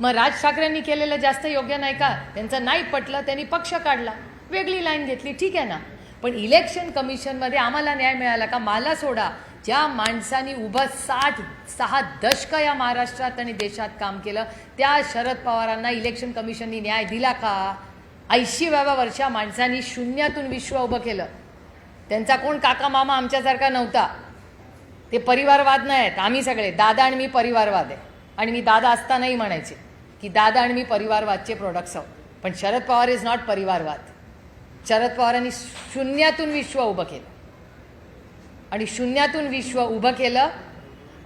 Speaker 1: मग राज ठाकरेंनी केलेलं जास्त योग्य नाही का? त्यांचं नाही पटलं, त्यांनी पक्ष काढला, वेगळी लाईन घेतली, ठीक आहे ना. पण इलेक्शन कमिशनमध्ये आम्हाला न्याय मिळाला का? मला सोडा, ज्या माणसांनी उभं 6 दशकं या महाराष्ट्रात आणि देशात काम केलं, त्या शरद पवारांना इलेक्शन कमिशननी न्याय दिला का? 80व्या वर्षा माणसांनी शून्यातून विश्व उभं केलं. त्यांचा कोण काका मामा आमच्यासारखा नव्हता. ते परिवारवाद नाही आहेत. आम्ही सगळे, दादा आणि मी परिवारवाद आहे. आणि मी दादा असतानाही म्हणायचे की दादा आणि मी परिवारवादचे प्रोडक्ट्स आहोत. पण शरद पवार इज नॉट परिवारवाद. शरद पवारांनी शून्यातून विश्व उभं केलं आणि शून्यातून विश्व उभं केलं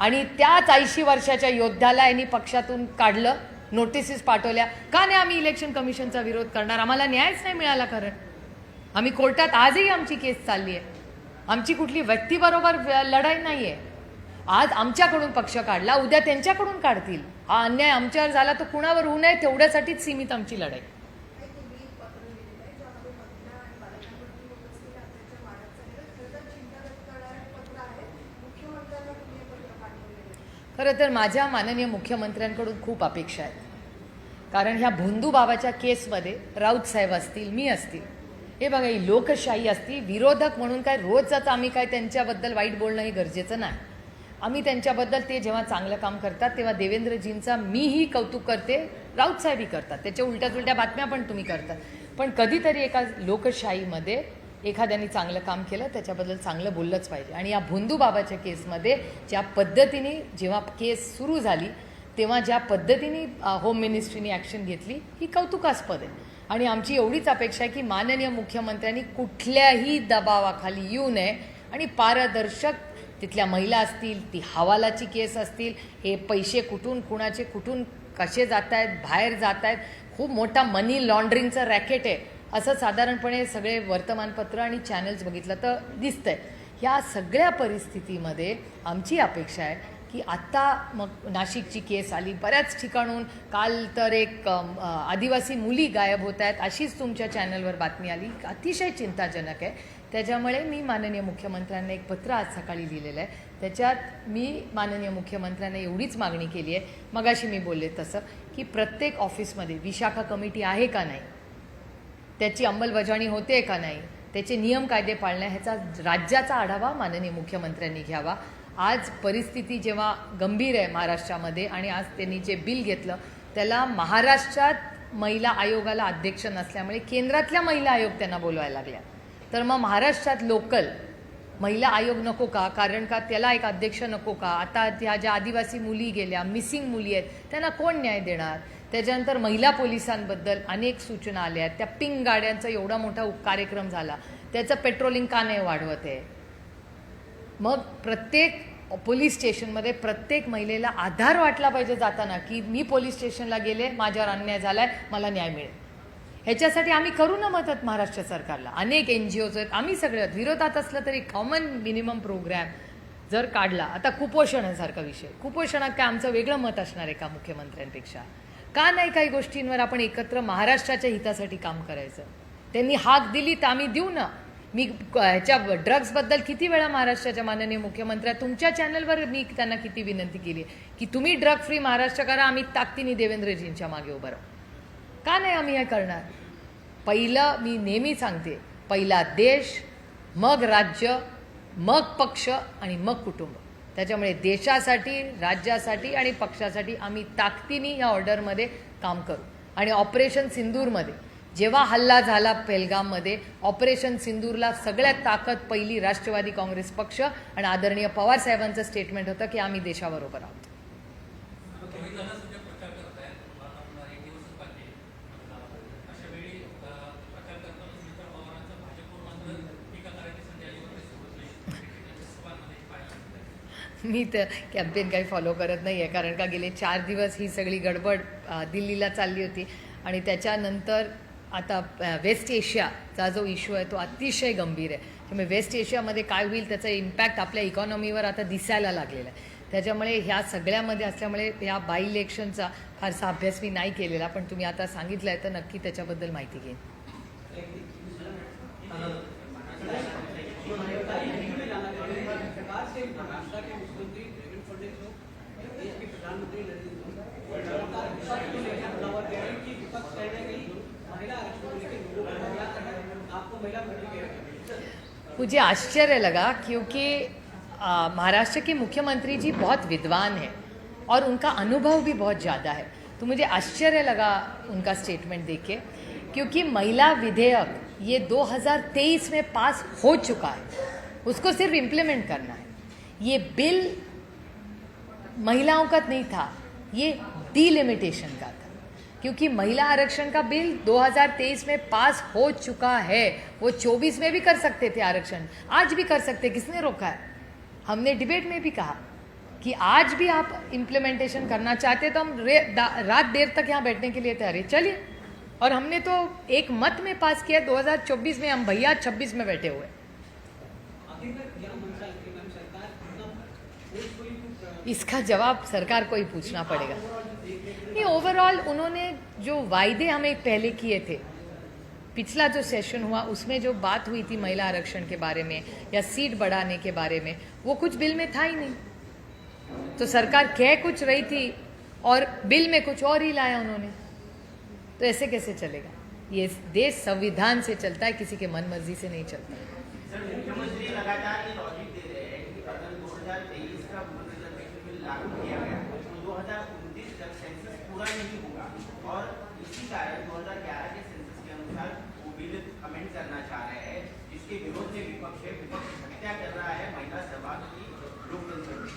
Speaker 1: आणि त्याच 80 वर्षाच्या योद्ध्याला यांनी पक्षातून काढलं, नोटिसेस पाठवल्या. का नाही आम्ही इलेक्शन कमिशनचा विरोध करणार? आम्हाला न्यायच नाही मिळाला. कारण आम्ही कोर्टात, आजही आमची केस चालली आहे. आमची कुठली व्यक्तीबरोबर लढाई नाही आहे. आज आमच्याकडून पक्ष काढला, उद्या त्यांच्याकडून काढतील. हा अन्याय आमच्यावर झाला तो कुणावर होऊ नये तेवढ्यासाठीच सीमित आमची लढाई. खरं तर माझ्या माननीय मुख्यमंत्र्यांकडून खूप अपेक्षा आहेत. कारण ह्या भोंदू बाबाच्या केसमध्ये राऊत साहेब असतील, मी असतील, हे बघा, ही लोकशाही असती. विरोधक म्हणून काय रोजच आम्ही काय त्यांच्याबद्दल वाईट बोलणं हे गरजेचं नाही. आम्ही त्यांच्याबद्दल, ते जेव्हा चांगलं काम करतात तेव्हा देवेंद्रजींचा मीही कौतुक करते, राऊत साहेबही करतात, त्याच्या उलट्या बातम्या पण तुम्ही करतात. पण कधीतरी एका लोकशाहीमध्ये एखाद्याने चांगलं काम केलं त्याच्याबद्दल चांगलं बोललंच पाहिजे. आणि या भोंदू बाबाच्या केसमध्ये ज्या पद्धतीने जेव्हा केस सुरू झाली तेव्हा ज्या पद्धतीने होम मिनिस्ट्रीने ॲक्शन घेतली ही कौतुकास्पद आहे. आणि आमची एवढीच अपेक्षा आहे की माननीय मुख्यमंत्र्यांनी कुठल्याही दबावाखाली येऊ नये आणि पारदर्शक, तिथल्या महिला असतील, ती हवालाची केस असतील, हे पैसे कुठून कुणाचे कुठून कसे जात आहेत, बाहेर जात आहेत, खूप मोठा मनी लॉन्ड्रिंगचं रॅकेट आहे असं साधारणपणे सगळे वर्तमानपत्र आणि चॅनल्स बघितलं तर दिसतंय. ह्या सगळ्या परिस्थितीमध्ये आमची अपेक्षा आहे की आत्ता मग नाशिकची केस आली, बऱ्याच ठिकाणून काल तर एक आदिवासी मुली गायब होत आहेत अशीच तुमच्या चॅनलवर बातमी आली, अतिशय चिंताजनक आहे. त्याच्यामुळे मी माननीय मुख्यमंत्र्यांना एक पत्र आज सकाळी लिहिलेलं आहे. त्याच्यात मी माननीय मुख्यमंत्र्यांना एवढीच मागणी केली आहे, मगाशी मी बोलले तसं, की प्रत्येक ऑफिसमध्ये विशाखा कमिटी आहे का नाही, त्याची अंमलबजावणी होते का नाही, त्याचे नियम कायदे पाळण्या, ह्याचा राज्याचा आढावा माननीय मुख्यमंत्र्यांनी घ्यावा. आज परिस्थिती जेव्हा गंभीर आहे महाराष्ट्रामध्ये आणि आज त्यांनी जे बिल घेतलं त्याला महाराष्ट्रात महिला आयोगाला अध्यक्ष नसल्यामुळे केंद्रातल्या महिला आयोग त्यांना बोलवायला लागल्या. तर मग महाराष्ट्रात लोकल महिला आयोग नको का? कारण का त्याला एक अध्यक्ष नको का? आता त्या ज्या आदिवासी मुली गेल्या, मिसिंग मुली आहेत, त्यांना कोण न्याय देणार? त्याच्यानंतर महिला पोलिसांबद्दल अनेक सूचना आल्या आहेत. त्या पिंक गाड्यांचा एवढा मोठा कार्यक्रम झाला, त्याचं पेट्रोलिंग का नाही वाढवत आहे? मग प्रत्येक पोलीस स्टेशनमध्ये प्रत्येक महिलेला आधार वाटला पाहिजे जाताना की मी पोलीस स्टेशनला गेले, माझ्यावर अन्याय झाला आहे, मला न्याय मिळेल. ह्याच्यासाठी आम्ही करू ना मदत महाराष्ट्र सरकारला. अनेक NGOज आहेत, आम्ही सगळे विरोधात असलं तरी कॉमन मिनिमम प्रोग्रॅम जर काढला. आता कुपोषणासारखा विषय, कुपोषणात काय आमचं वेगळं मत असणार आहे का मुख्यमंत्र्यांपेक्षा? का नाही काही गोष्टींवर आपण एकत्र महाराष्ट्राच्या हितासाठी काम करायचं? त्यांनी हाक दिली तर आम्ही देऊ ना. मी ह्याच्या ड्रग्सबद्दल किती वेळा महाराष्ट्राच्या माननीय मुख्यमंत्र्या तुमच्या चॅनलवर मी त्यांना किती विनंती केली की तुम्ही ड्रग फ्री महाराष्ट्र करा, आम्ही ताकदीने देवेंद्रजींच्या मागे उभं राहू. का नाही आम्ही हे करणार? पहिलं मी नेहमी सांगते, पहिला देश, मग राज्य, मग पक्ष आणि मग कुटुंब. त्याच्यामुळे देशासाठी, राज्यासाठी आणि पक्षासाठी आम्ही ताकदीने या ऑर्डरमध्ये काम करू. आणि ऑपरेशन सिंदूरमध्ये जेव्हा हल्ला झाला पेहलगाममध्ये, ऑपरेशन सिंदूरला सगळ्यात ताकद पहिली राष्ट्रवादी काँग्रेस पक्ष आणि आदरणीय पवार साहेबांचं स्टेटमेंट होतं की आम्ही देशाबरोबर आहोत. मी तर कॅम्पेन काही फॉलो करत नाही आहे, कारण का गेले 4 दिवस ही सगळी गडबड दिल्लीला चालली होती आणि त्याच्यानंतर आता वेस्ट एशियाचा जो इश्यू आहे तो अतिशय गंभीर आहे. त्यामुळे वेस्ट एशियामध्ये काय होईल त्याचा इम्पॅक्ट आपल्या इकॉनॉमीवर आता दिसायला लागलेला आहे. त्याच्यामुळे ह्या सगळ्यामध्ये असल्यामुळे ह्या बाय इलेक्शनचा फारसा अभ्यास मी नाही केलेला, पण तुम्ही आता सांगितलं आहे तर नक्की त्याच्याबद्दल माहिती घेईन.
Speaker 6: सरकार से महाराष्ट्र के मुख्यमंत्री देवेंद्र फडणवीस जो देश के प्रधानमंत्री नरेंद्र मोदी लगातार विपक्ष को लेकर बुलावा दे रहे हैं कि विपक्ष कहीं ना कहीं महिला आरक्षण को लेकर लोगों को क्या करना है, आपको महिला मंत्री कह रहे हैं.
Speaker 1: मुझे आश्चर्य लगा क्योंकि महाराष्ट्र के मुख्यमंत्री जी बहुत विद्वान हैं और उनका अनुभव भी बहुत ज़्यादा है. तो मुझे आश्चर्य लगा उनका स्टेटमेंट देख के, क्योंकि महिला विधेयक ये 2023 में पास हो चुका है, उसको सिर्फ इम्प्लीमेंट करना है. ये बिल महिलाओं का नहीं था, ये डिलिमिटेशन का था, क्योंकि महिला आरक्षण का बिल 2023 में पास हो चुका है. वो 24 में भी कर सकते थे आरक्षण, आज भी कर सकते, किसने रोका है? हमने डिबेट में भी कहा कि आज भी आप इम्प्लीमेंटेशन करना चाहते तो हम रात देर तक यहाँ बैठने के लिए तैयार है, चलिए. और हमने तो एक मत में पास किया 2024 में, हम भैया 26 में बैठे हुए. इसका जवाब सरकार को ही पूछना पड़ेगा. नहीं, ओवरऑल उन्होंने जो वायदे हमें पहले किए थे, पिछला जो सेशन हुआ उसमें जो बात हुई थी महिला आरक्षण के बारे में या सीट बढ़ाने के बारे में, वो कुछ बिल में था ही नहीं. तो सरकार कह कुछ रही थी और बिल में कुछ और ही लाया उन्होंने. तो ऐसे कैसे चलेगा? ये देश संविधान से चलता है, किसी के मन मर्जी से नहीं चलता.
Speaker 7: सर, मुख्यमंत्री लगातार ये लॉजिक दे रहे हैं कि अगर 2023 का रिजर्वेशन बिल लागू किया गया तो 2029 तक सेंसस पूरा नहीं होगा, और इसी कारण 2011 के सेंसस के अनुसार वो बिल अमेंड करना चाह रहे हैं, जिसके विरोध में विपक्ष है. विपक्ष हत्या कर रहा है महिला सहभाग की लोकतंत्र में.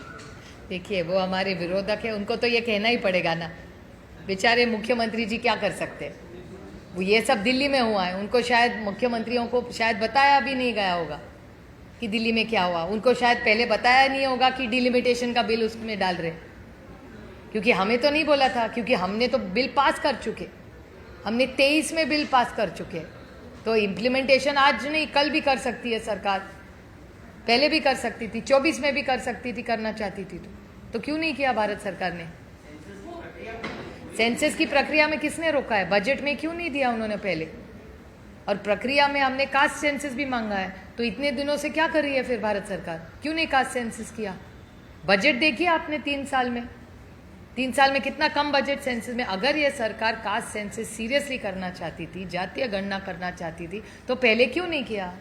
Speaker 1: देखिए, वो हमारे विरोधक है, उनको तो ये कहना ही पड़ेगा ना. बेचारे मुख्यमंत्री जी क्या कर सकते हैं? वो ये सब दिल्ली में हुआ है, उनको शायद मुख्यमंत्रियों को शायद बताया भी नहीं गया होगा कि दिल्ली में क्या हुआ. उनको शायद पहले बताया नहीं होगा कि डिलिमिटेशन का बिल उसमें डाल रहे, क्योंकि हमें तो नहीं बोला था, क्योंकि हमने तो बिल पास कर चुके. हमने 23 में बिल पास कर चुके. तो इम्प्लीमेंटेशन आज नहीं कल भी कर सकती है सरकार, पहले भी कर सकती थी, 24 में भी कर सकती थी, करना चाहती थी. तो क्यों नहीं किया भारत सरकार ने? सेंसस की प्रक्रिया में किसने रोका है? बजट में क्यों नहीं दिया उन्होंने पहले? और प्रक्रिया में हमने कास्ट सेंसस भी मांगा है. तो इतने दिनों से क्या कर रही है फिर भारत सरकार? क्यों नहीं कास्ट सेंसस किया? बजट देखिए आपने 3 साल में, 3 साल में कितना कम बजट सेंसस में. अगर ये सरकार कास्ट सेंसस सीरियसली करना चाहती थी, जातीय गणना करना चाहती थी, तो पहले क्यों नहीं किया?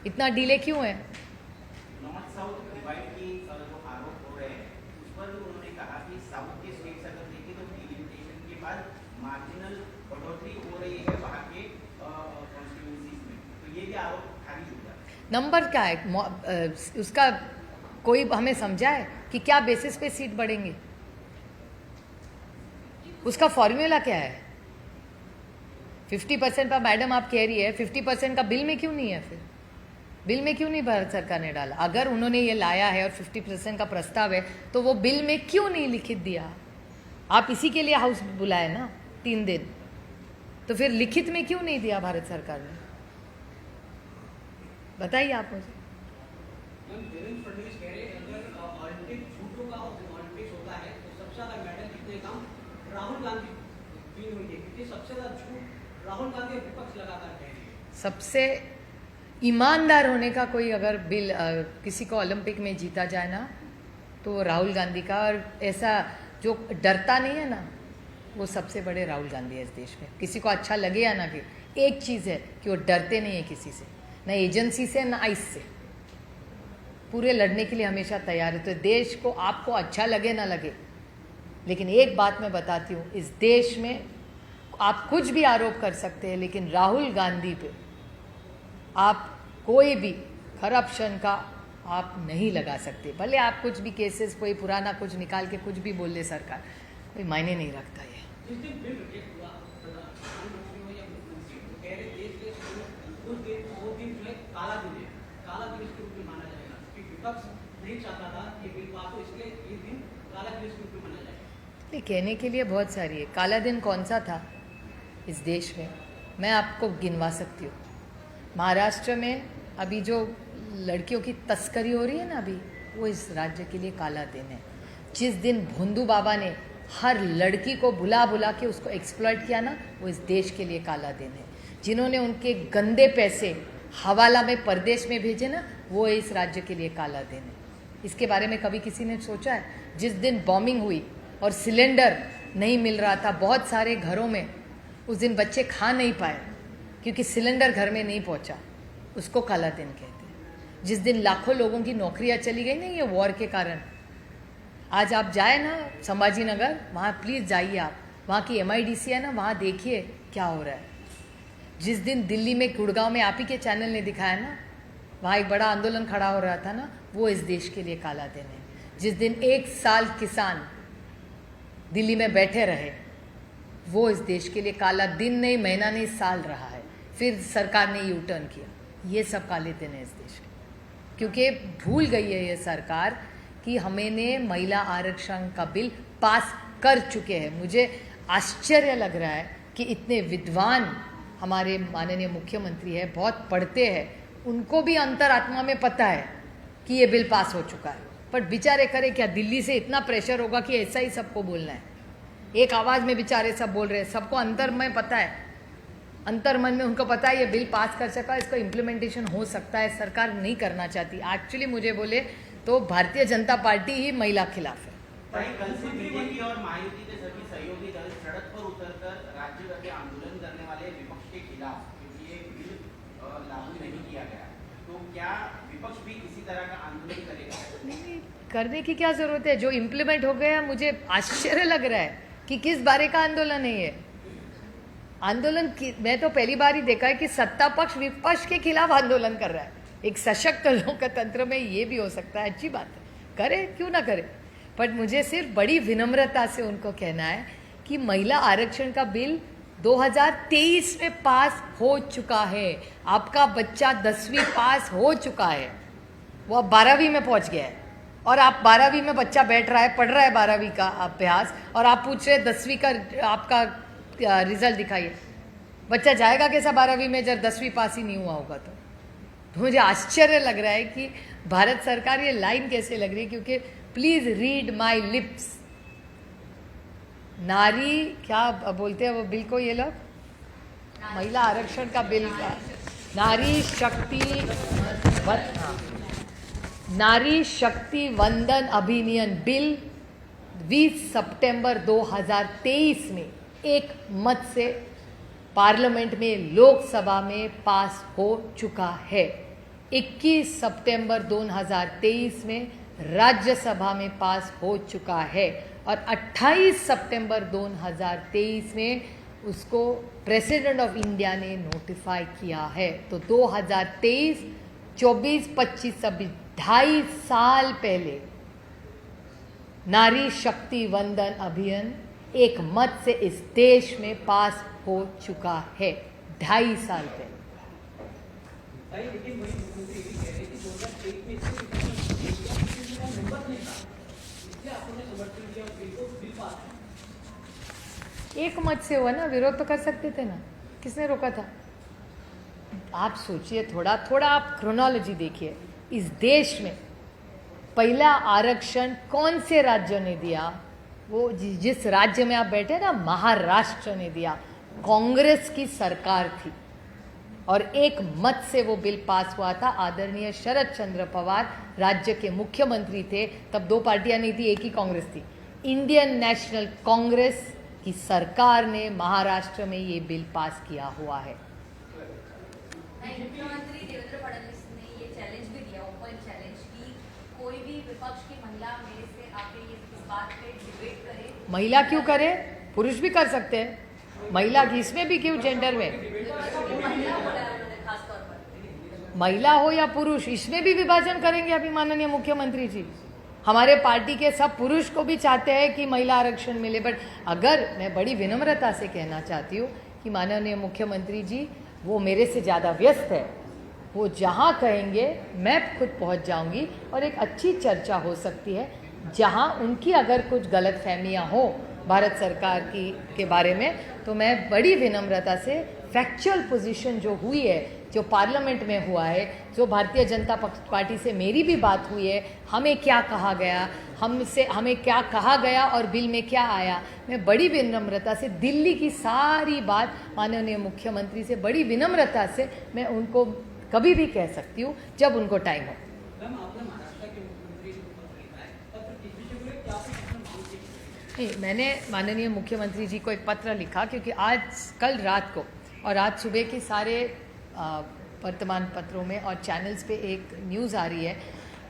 Speaker 1: इतना डिले क्यों है?
Speaker 7: नॉर्थ साउथ डिवाइड की जो आरोप हो रहे हैं उस पर उन्होंने कहा कि साउथ के स्टेट्स अगर देखें तो डिलिमिटेशन के बाद मार्जिनल बढ़ोतरी हो रही है वहाँ के कॉन्स्टिट्यूएंसीज में. तो ये भी आरोप खारिज हो जाता है.
Speaker 1: नंबर क्या है उसका? कोई हमें समझा है कि क्या बेसिस पे सीट बढ़ेंगे? उसका फॉर्मूला क्या है? 50% पर मैडम आप कह रही है, 50% का बिल में क्यों नहीं है? फिर बिल में क्यों नहीं भारत सरकार ने डाला? अगर उन्होंने ये लाया है और 50% का प्रस्ताव है तो वो बिल में क्यों नहीं लिखित दिया? आप इसी के लिए हाउस बुलाए ना 3 दिन, तो फिर लिखित में क्यों नहीं दिया भारत सरकार ने? बताइए आप मुझे.
Speaker 6: देवेंद्र फडणवीस कह रहे हैं अगर ऑलिम्पिक झूठों का ऑलिम्पिक्स होता है तो सबसे ज्यादा मेडल जीतने का राहुल गांधी विन हुई है, क्योंकि सबसे ज्यादा झूठ राहुल गांधी और विपक्ष लगातार कह रहे हैं.
Speaker 1: सबसे ईमानदार होने का कोई अगर बिल किसी को ओलंपिक में जीता जाए ना तो वो राहुल गांधी का, और ऐसा जो डरता नहीं है ना वो सबसे बड़े राहुल गांधी है इस देश में। किसी को अच्छा लगे या ना, कि एक चीज़ है कि वो डरते नहीं है किसी से, ना एजेंसी से ना आइस से, पूरे लड़ने के लिए हमेशा तैयार है। तो देश को आपको अच्छा लगे ना लगे, लेकिन एक बात मैं बताती हूँ, इस देश में आप कुछ भी आरोप कर सकते हैं, लेकिन राहुल गांधी पे आप कोई भी करप्शन का आप नहीं लगा सकते। भले आप कुछ भी केसेस, कोई पुराना कुछ निकाल के कुछ भी बोल ले सरकार, कोई मायने नहीं रखता है।
Speaker 6: जिस दिन बिल रिजेक्ट हुआ, प्रधानमंत्री हो या मुख्यमंत्री, तो कह रहे देश के उस दिन वो दिन जो है काला दिन है, काला दिन इसके रूप में माना जाएगा, क्योंकि विपक्ष नहीं चाहता था कि बिल पास हो, इसलिए ये दिन काला दिन इसके रूप में माना जाएगा।
Speaker 1: ये कहने के लिए बहुत सारी है। काला दिन कौन सा था इस देश में, मैं आपको गिनवा सकती हूँ। महाराष्ट्र में अभी जो लड़कियों की तस्करी हो रही है ना अभी, वो इस राज्य के लिए काला दिन है। जिस दिन भोंदू बाबा ने हर लड़की को बुला बुला के उसको एक्सप्लॉइट किया ना, वो इस देश के लिए काला दिन है। जिन्होंने उनके गंदे पैसे हवाला में परदेश में भेजे ना, वो इस राज्य के लिए काला दिन है। इसके बारे में कभी किसी ने सोचा है? जिस दिन बॉम्बिंग हुई और सिलेंडर नहीं मिल रहा था बहुत सारे घरों में, उस दिन बच्चे खा नहीं पाए क्योंकि सिलेंडर घर में नहीं पहुंचा, उसको काला दिन कहते हैं। जिस दिन लाखों लोगों की नौकरियां चली गई ना ये वॉर के कारण, आज आप जाए ना संभाजी नगर, वहाँ प्लीज़ जाइए आप, वहाँ की MIDC है ना, वहाँ देखिए क्या हो रहा है। जिस दिन दिल्ली में गुड़गांव में आप ही के चैनल ने दिखाया ना, वहाँ एक बड़ा आंदोलन खड़ा हो रहा था ना, वो इस देश के लिए काला दिन है। जिस दिन 1 साल किसान दिल्ली में बैठे रहे, वो इस देश के लिए काला दिन नहीं, महीना नहीं, साल रहा है। फिर सरकार ने यू टर्न किया। ये सब काले दिन है इस देश के, क्योंकि भूल गई है ये सरकार कि हमने महिला आरक्षण का बिल पास कर चुके हैं। मुझे आश्चर्य लग रहा है कि इतने विद्वान हमारे माननीय मुख्यमंत्री है, बहुत पढ़ते हैं, उनको भी अंतरात्मा में पता है कि ये बिल पास हो चुका है, पर बेचारे करे क्या? दिल्ली से इतना प्रेशर होगा कि ऐसा ही सबको बोलना है, एक आवाज़ में बेचारे सब बोल रहे हैं। सबको अंतर में पता है, अंतर मन में उनको पता है ये बिल पास कर सका, इसका इम्प्लीमेंटेशन हो सकता है, सरकार नहीं करना चाहती। एक्चुअली मुझे बोले तो भारतीय जनता पार्टी ही महिला खिलाफ है।
Speaker 7: वहीं कल से बीजेपी और महायुति के सभी सहयोगी दल सड़क पर उतरकर राज्यव्यापी आंदोलन करने वाले विपक्ष के खिलाफ, क्योंकि ये बिल लागू नहीं किया गया, तो क्या विपक्ष भी इसी तरह का आंदोलन करेगा?
Speaker 1: नहीं, करने की क्या जरूरत है? जो इम्प्लीमेंट हो गया, मुझे आश्चर्य लग रहा है कि किस बारे का आंदोलन है ये आंदोलन की। मैं तो पहली बार ही देखा है कि सत्ता पक्ष विपक्ष के खिलाफ आंदोलन कर रहा है। एक सशक्त लोकतंत्र में ये भी हो सकता है, अच्छी बात है, करे, क्यों ना करे। पर मुझे सिर्फ बड़ी विनम्रता से उनको कहना है कि महिला आरक्षण का बिल 2023 में पास हो चुका है। आपका बच्चा 10वीं पास हो चुका है, वो अब 12वीं में पहुंच गया है, और आप 12वीं में बच्चा बैठ रहा है, पढ़ रहा है 12वीं का अभ्यास, और आप पूछ रहे 10वीं का आपका रिजल्ट दिखाइए। बच्चा जाएगा कैसा 12वीं में जब 10वीं पास ही नहीं हुआ होगा? तो मुझे आश्चर्य लग रहा है कि भारत सरकार ये लाइन कैसे लग रही है, क्योंकि प्लीज रीड माई लिप्स, नारी क्या बोलते हैं वो बिल को ये लोग, महिला आरक्षण का बिल का, नारी शक्ति वंदन अभियान बिल 20 सितंबर 2023 में एक मत से पार्लियामेंट में, लोकसभा में पास हो चुका है। 21 सितंबर 2023 में राज्यसभा में पास हो चुका है, और 28 सितंबर 2023 में उसको प्रेसिडेंट ऑफ इंडिया ने नोटिफाई किया है। तो 2023, 24, 25, 26, 2.5 साल पहले नारी शक्ति वंदन अभियान एक मत से इस देश में पास हो चुका है, 2.5 साल पहले।
Speaker 6: लेकिन वही मुख्यमंत्री ये कह रहे हैं कि 2001 में इससे नंबर नहीं था, इसलिए आपने समर्थन किया बिल को, बिल पास है।
Speaker 1: एक मत से हुआ ना, विरोध तो कर सकते थे ना, किसने रोका था? आप सोचिए, थोड़ा थोड़ा आप क्रोनोलॉजी देखिए। इस देश में पहला आरक्षण कौन से राज्य ने दिया? वो जिस राज्य में आप बैठे ना, महाराष्ट्र ने दिया। कांग्रेस की सरकार थी, और एक मत से वो बिल पास हुआ था। आदरणीय शरद चंद्र पवार राज्य के मुख्यमंत्री थे, तब दो पार्टियां नहीं थी, एक ही कांग्रेस थी। इंडियन नेशनल कांग्रेस की सरकार ने महाराष्ट्र में ये बिल पास किया हुआ है।
Speaker 4: मुख्यमंत्री देवेंद्र फडणवीस ने ये चैलेंज भी दिया, ओपन चैलेंज, कि कोई भी विपक्ष की महिला मेरे से आके इस बात पे डिबेट करे।
Speaker 1: महिला क्यों करे, पुरुष भी कर सकते हैं। महिला की इसमें भी क्यों जेंडर में,
Speaker 4: महिला बोला उन्होंने खासतौर पर,
Speaker 1: महिला हो या पुरुष, इसमें भी विभाजन करेंगे अभी माननीय मुख्यमंत्री जी। हमारे पार्टी के सब पुरुष को भी चाहते हैं कि महिला आरक्षण मिले, बट अगर मैं बड़ी विनम्रता से कहना चाहती हूँ कि माननीय मुख्यमंत्री जी वो मेरे से ज़्यादा व्यस्त है, वो जहाँ कहेंगे मैं खुद पहुँच जाऊँगी और एक अच्छी चर्चा हो सकती है। जहाँ उनकी अगर कुछ गलतफहमियाँ हो भारत सरकार की के बारे में, तो मैं बड़ी विनम्रता से फैक्चुअल पोजीशन जो हुई है, जो पार्लियामेंट में हुआ है, जो भारतीय जनता पार्टी से मेरी भी बात हुई है, हमें क्या कहा गया, हमें क्या कहा गया और बिल में क्या आया, मैं बड़ी विनम्रता से दिल्ली की सारी बात माननीय मुख्यमंत्री से बड़ी विनम्रता से मैं उनको कभी भी कह सकती हूँ जब उनको टाइम हो।
Speaker 6: मैम, आपने महाराष्ट्र के मुख्यमंत्री को पत्र लिखा है, पत्र किस विषय को लेकर, क्या आपने मांग की?
Speaker 1: नहीं, मैंने माननीय मुख्यमंत्री जी को एक पत्र लिखा क्योंकि आज कल रात को और आज सुबह के सारे वर्तमान पत्रों में और चैनल्स पे एक न्यूज़ आ रही है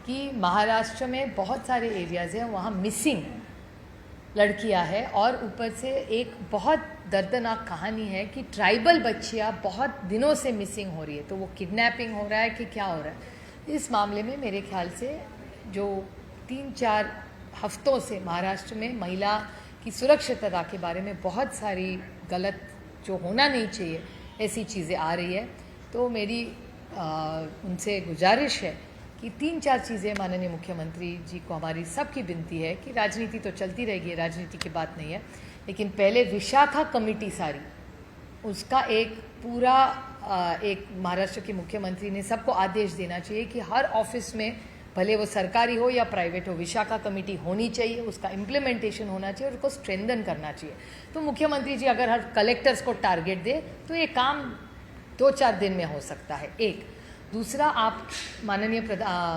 Speaker 1: कि महाराष्ट्र में बहुत सारे एरियाज़ हैं, वहाँ मिसिंग लड़कियां हैं और ऊपर से एक बहुत दर्दनाक कहानी है कि ट्राइबल बच्चियां बहुत दिनों से मिसिंग हो रही है। तो वो किडनैपिंग हो रहा है कि क्या हो रहा है, इस मामले में मेरे ख्याल से जो 3-4 हफ्तों से महाराष्ट्र में महिला की सुरक्षितता के बारे में बहुत सारी गलत, जो होना नहीं चाहिए, ऐसी चीज़ें आ रही है। तो मेरी उनसे गुजारिश है कि 3-4 चीज़ें माननीय मुख्यमंत्री जी को हमारी सबकी विनती है कि राजनीति तो चलती रहेगी, राजनीति की बात नहीं है, लेकिन पहले विशाखा कमेटी सारी उसका एक पूरा एक महाराष्ट्र के मुख्यमंत्री ने सबको आदेश देना चाहिए कि हर ऑफिस में, भले वो सरकारी हो या प्राइवेट हो, विशाखा कमेटी होनी चाहिए, उसका इम्प्लीमेंटेशन होना चाहिए और उसको स्ट्रेंथन करना चाहिए। तो मुख्यमंत्री जी अगर हर कलेक्टर्स को टारगेट दे तो ये काम 2-4 दिन में हो सकता है। एक दूसरा, आप माननीय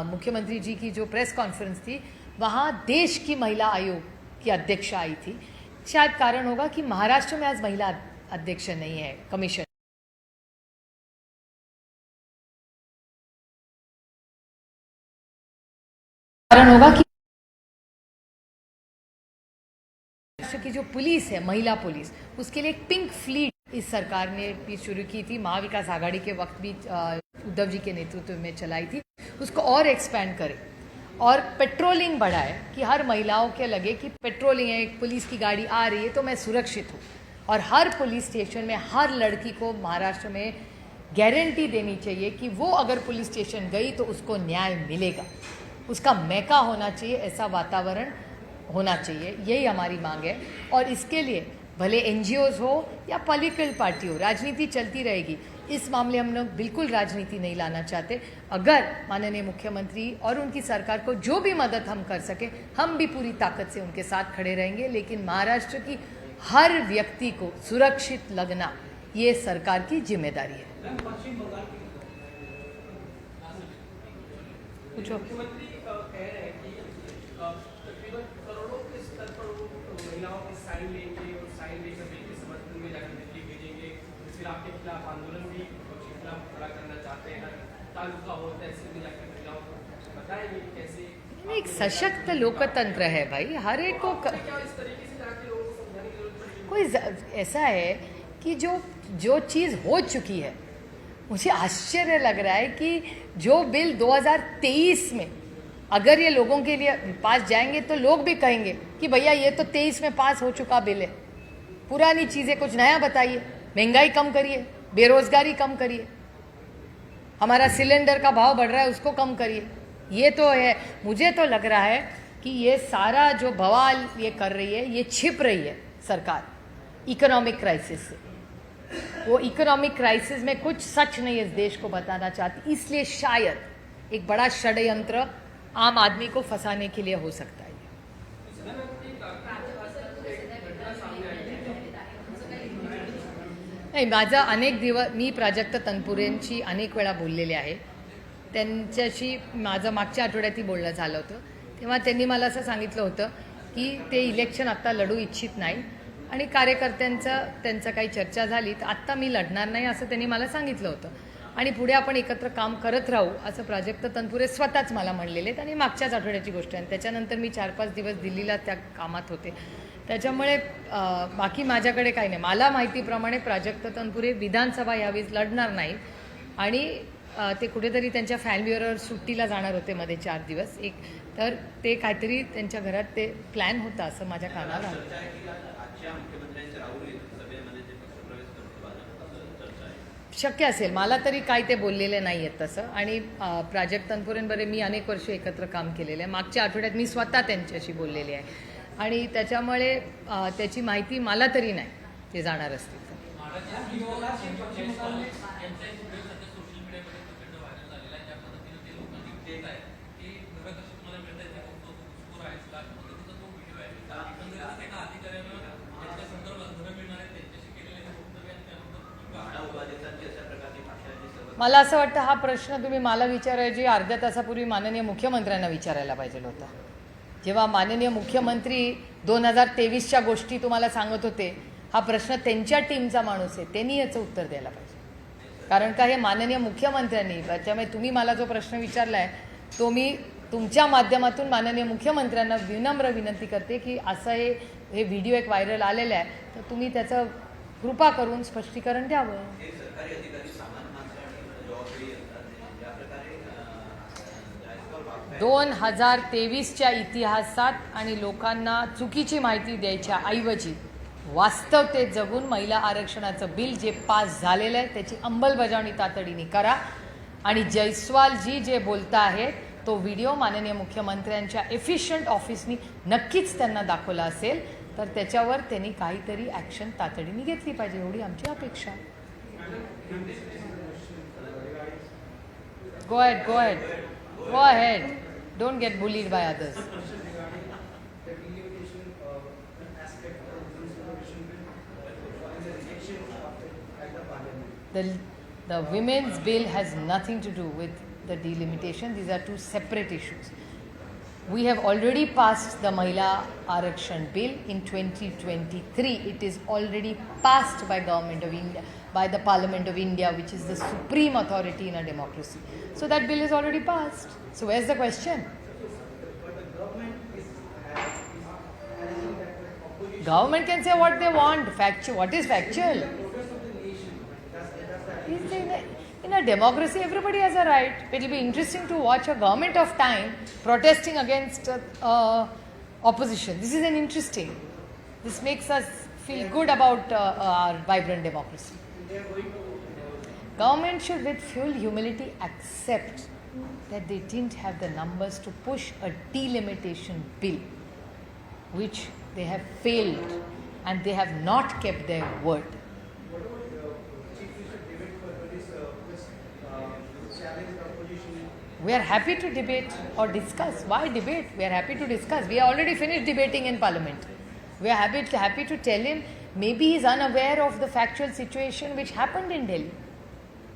Speaker 1: मुख्यमंत्री जी की जो प्रेस कॉन्फ्रेंस थी, वहाँ देश की महिला आयोग की अध्यक्ष आई थी। शायद कारण होगा कि महाराष्ट्र में आज महिला अध्यक्ष नहीं है, कमीशन कारण होगा कि की जो पुलिस है, महिला पुलिस, उसके लिए एक पिंक फ्लीट इस सरकार ने भी शुरू की थी, महाविकास आघाड़ी के वक्त भी उद्धव जी के नेतृत्व में चलाई थी। उसको और एक्सपैंड करे और पेट्रोलिंग बढ़ाए कि हर महिलाओं के लगे कि पेट्रोलिंग है, एक पुलिस की गाड़ी आ रही है तो मैं सुरक्षित हूँ। और हर पुलिस स्टेशन में हर लड़की को महाराष्ट्र में गारंटी देनी चाहिए कि वो अगर पुलिस स्टेशन गई तो उसको न्याय मिलेगा, उसका मैका होना चाहिए, ऐसा वातावरण होना चाहिए। यही हमारी मांग है और इसके लिए भले NGOs हो या पॉलिटिकल पार्टी हो, राजनीति चलती रहेगी। इस मामले हम लोग बिल्कुल राजनीति नहीं लाना चाहते। अगर माननीय मुख्यमंत्री और उनकी सरकार को जो भी मदद हम कर सके, हम भी पूरी ताकत से उनके साथ खड़े रहेंगे, लेकिन महाराष्ट्र की हर व्यक्ति को सुरक्षित लगना ये सरकार की जिम्मेदारी है।
Speaker 6: मैम, पश्चिम बंगाल की
Speaker 1: पूछो।
Speaker 6: मुख्यमंत्री कह रहे हैं कि तकरीबन करोड़ों के स्तर पर वो महिलाओं के साइन लेंगे और साइन लेकर बिल के समर्थन में जाकर दिल्ली भेजेंगे, फिर आपके खिलाफ आंदोलन भी उसके खिलाफ खड़ा करना चाहते हैं। तालुका हो, तहसील में जाकर महिलाओं को बताएंगे कैसे
Speaker 1: एक सशक्त लोकतंत्र है भाई, हर एक को
Speaker 6: क्या इस तरीके से जाके लोगों को समझाने की जरूरत पड़ेगी?
Speaker 1: कोई ऐसा है कि जो चीज़ हो चुकी है, मुझे आश्चर्य लग रहा है कि जो बिल 2023 में अगर ये लोगों के लिए पास जाएंगे तो लोग भी कहेंगे कि भैया ये तो 23 में पास हो चुका बिल है, पुरानी चीज़ें कुछ नया बताइए, महंगाई कम करिए, बेरोजगारी कम करिए, हमारा सिलेंडर का भाव बढ़ रहा है उसको कम करिए। ये तो है। मुझे तो लग रहा है कि ये सारा जो बवाल ये कर रही है, ये छिप रही है सरकार इकोनॉमिक क्राइसिस से। वो इकोनॉमिक क्राइसिस में कुछ सच नहीं इस देश को बताना चाहती, इसलिए शायद एक बड़ा षड्यंत्र आम आदमी को फंसाने के लिए हो सकता है। नाही, माझा अनेक दिवस मी प्राजक्त तनपुरेंची अनेक वेळा बोललेले आहे. त्यांच्याशी माझं मागच्या आठवड्यातही बोलणं झालं होतं. तेव्हा त्यांनी मला असं सांगितलं होतं की ते इलेक्शन आत्ता लढू इच्छित नाही आणि त्यांचं काही चर्चा झाली तर आत्ता मी लढणार नाही असं त्यांनी मला सांगितलं होतं आणि पुढे आपण एकत्र काम करत राहू असं प्राजक्त तनपुरे स्वतःच मला म्हणलेले आहेत आणि मागच्याच आठवड्याची गोष्ट आहे. त्याच्यानंतर मी 4-5 दिवस दिल्लीला त्या कामात होते. त्याच्यामुळे बाकी माझ्याकडे काही नाही. मला माहितीप्रमाणे प्राजक्त तनपुरे विधानसभा यावेळी लढणार नाही आणि ते कुठेतरी त्यांच्या फॅमिलीवर सुट्टीला जाणार होते मध्ये 4 दिवस. तर ते काहीतरी त्यांच्या घरात ते प्लॅन होता असं माझ्या कानाला आलं. शक्य असेल, मला तरी काही ते बोललेले नाही आहेत तसं. आणि प्राजक्त तनपुरेंबरोबर मी अनेक वर्ष एकत्र काम केलेलं आहे. मागच्या आठवड्यात मी स्वतः त्यांच्याशी बोललेली आहे आणि त्याच्यामुळे त्याची माहिती मला तरी नाही ते जाणार असतील. मला असं वाटतं हा प्रश्न तुम्ही मला विचारायची अर्ध्या तासापूर्वी माननीय मुख्यमंत्र्यांना विचारायला पाहिजे होता. जेव्हा माननीय मुख्यमंत्री 2023च्या गोष्टी तुम्हाला सांगत होते, हा प्रश्न त्यांच्या टीमचा माणूस आहे, त्यांनी याचं उत्तर द्यायला पाहिजे. कारण का हे माननीय मुख्यमंत्र्यांनी, त्याच्यामुळे तुम्ही मला जो प्रश्न विचारला आहे तो मी तुमच्या माध्यमातून माननीय मुख्यमंत्र्यांना विनम्र विनंती करते की असं हे व्हिडिओ एक व्हायरल आलेला आहे तर तुम्ही त्याचं कृपा करून स्पष्टीकरण द्यावं. 2023च्या इतिहासात आणि लोकांना चुकीची माहिती द्यायच्या ऐवजी वास्तवतेत जगून महिला आरक्षणाचं बिल जे पास झालेलं आहे त्याची अंमलबजावणी तातडीने करा. आणि जयस्वालजी जे बोलता आहेत तो व्हिडिओ माननीय मुख्यमंत्र्यांच्या एफिशियंट ऑफिसनी नक्कीच त्यांना दाखवला असेल तर त्याच्यावर त्यांनी काहीतरी ॲक्शन तातडीने घेतली पाहिजे, एवढी आमची अपेक्षा. Go ahead. Don't get bullied by others. The women's bill has nothing to do with the delimitation. These are two separate issues. We have already passed the Mahila Arakshan bill in 2023. It is already passed by Government of India, by the Parliament of India, which is the supreme authority in a democracy. So that bill is already passed. So where's the question? Government can say what they want. What is factual? In a democracy, everybody has a right. It will be interesting to watch a government of time protesting against opposition. This is interesting. This makes us feel good about our vibrant democracy. Government should, with full humility, accept that they didn't have the numbers to push a delimitation bill, which they have failed and they have not kept their word. We are happy to debate or discuss. Why debate? We are happy to discuss. We are already finished debating in Parliament. We are happy to tell him maybe he is unaware of the factual situation which happened in Delhi.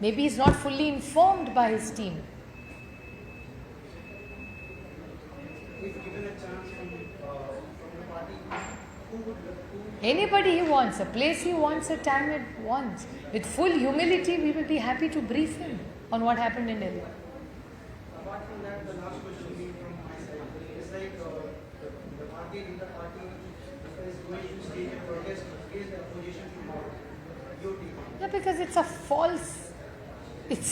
Speaker 1: Maybe he is not fully informed by his team.
Speaker 6: If given a chance from the party, who would
Speaker 1: Anybody he wants, a place he wants, a time he wants. With full humility, we will be happy to brief him on what happened in Delhi.
Speaker 6: apart from that, the last question being from my side is like the party is going to stage a protest against the opposition tomorrow. Your team.
Speaker 1: Yeah, because it's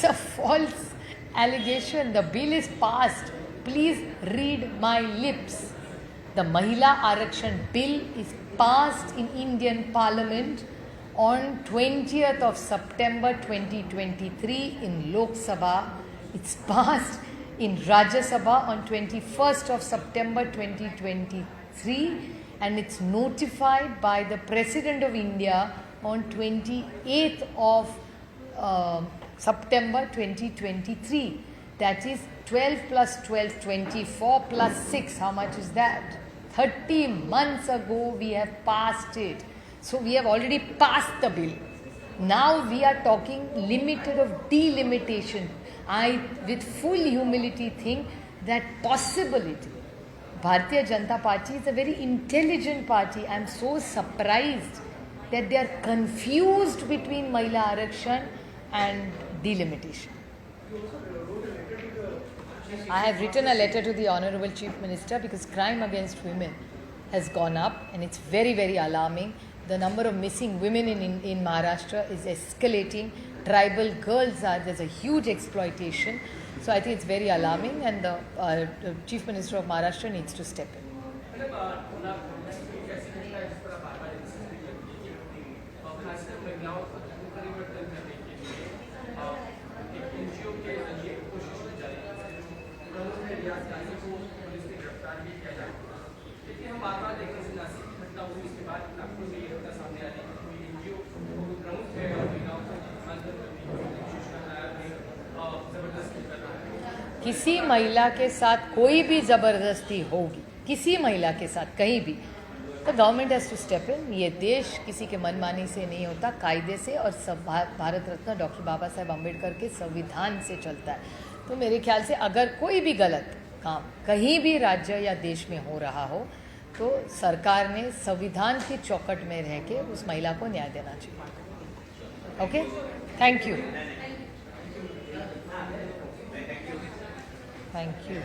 Speaker 1: a false allegation. The bill is passed. Please read my lips. The Mahila Arakshan bill is passed in Indian Parliament on 20th of September 2023 in Lok Sabha. It's passed in Rajya Sabha on 21st of September 2023 and it's notified by the President of India on 28th of September 2023. That is 12 plus 12, 24 plus 6. How much is that? 30 months ago we have passed it. So we have already passed the bill. Now we are talking limited of delimitation. I, with full humility, think that possibility. Bharatiya Janata Party is a very intelligent party. I am so surprised that they are confused between Mahila Arakshan and delimitation. I have written a letter to the Honorable Chief Minister because crime against women has gone up and it's very, very alarming. The number of missing women in Maharashtra is escalating. Tribal girls there's a huge exploitation. So I think it's very alarming and the Chief Minister of Maharashtra needs to step in.
Speaker 6: खासकर महिलाओं को परिवर्तन करने के लिए एक NGO के जरिए कोशिश की जा रही है। प्रमुख है रियाज गाजी को पुलिस ने गिरफ्तार भी किया जा रहा है। लेकिन हम बार बार देख रहे हैं नासिक की घटना हुई, इसके बाद नागपुर में ये घटना सामने आ रही है। कोई एनजीओ प्रमुख है और महिलाओं को मानकर करने की कोशिश कर रहा है, जबरदस्ती कर रहा है।
Speaker 1: किसी महिला के साथ कोई भी जबरदस्ती होगी, किसी महिला के साथ कहीं भी, तो government has to step in. ये देश किसी के मनमानी से नहीं होता, कायदे से और सब भारत रत्न डॉक्टर बाबा साहेब अम्बेडकर के संविधान से चलता है। तो मेरे ख्याल से अगर कोई भी गलत काम कहीं भी राज्य या देश में हो रहा हो तो सरकार ने संविधान की चौकट में रह के उस महिला को न्याय देना चाहिए। Okay, thank you, thank you.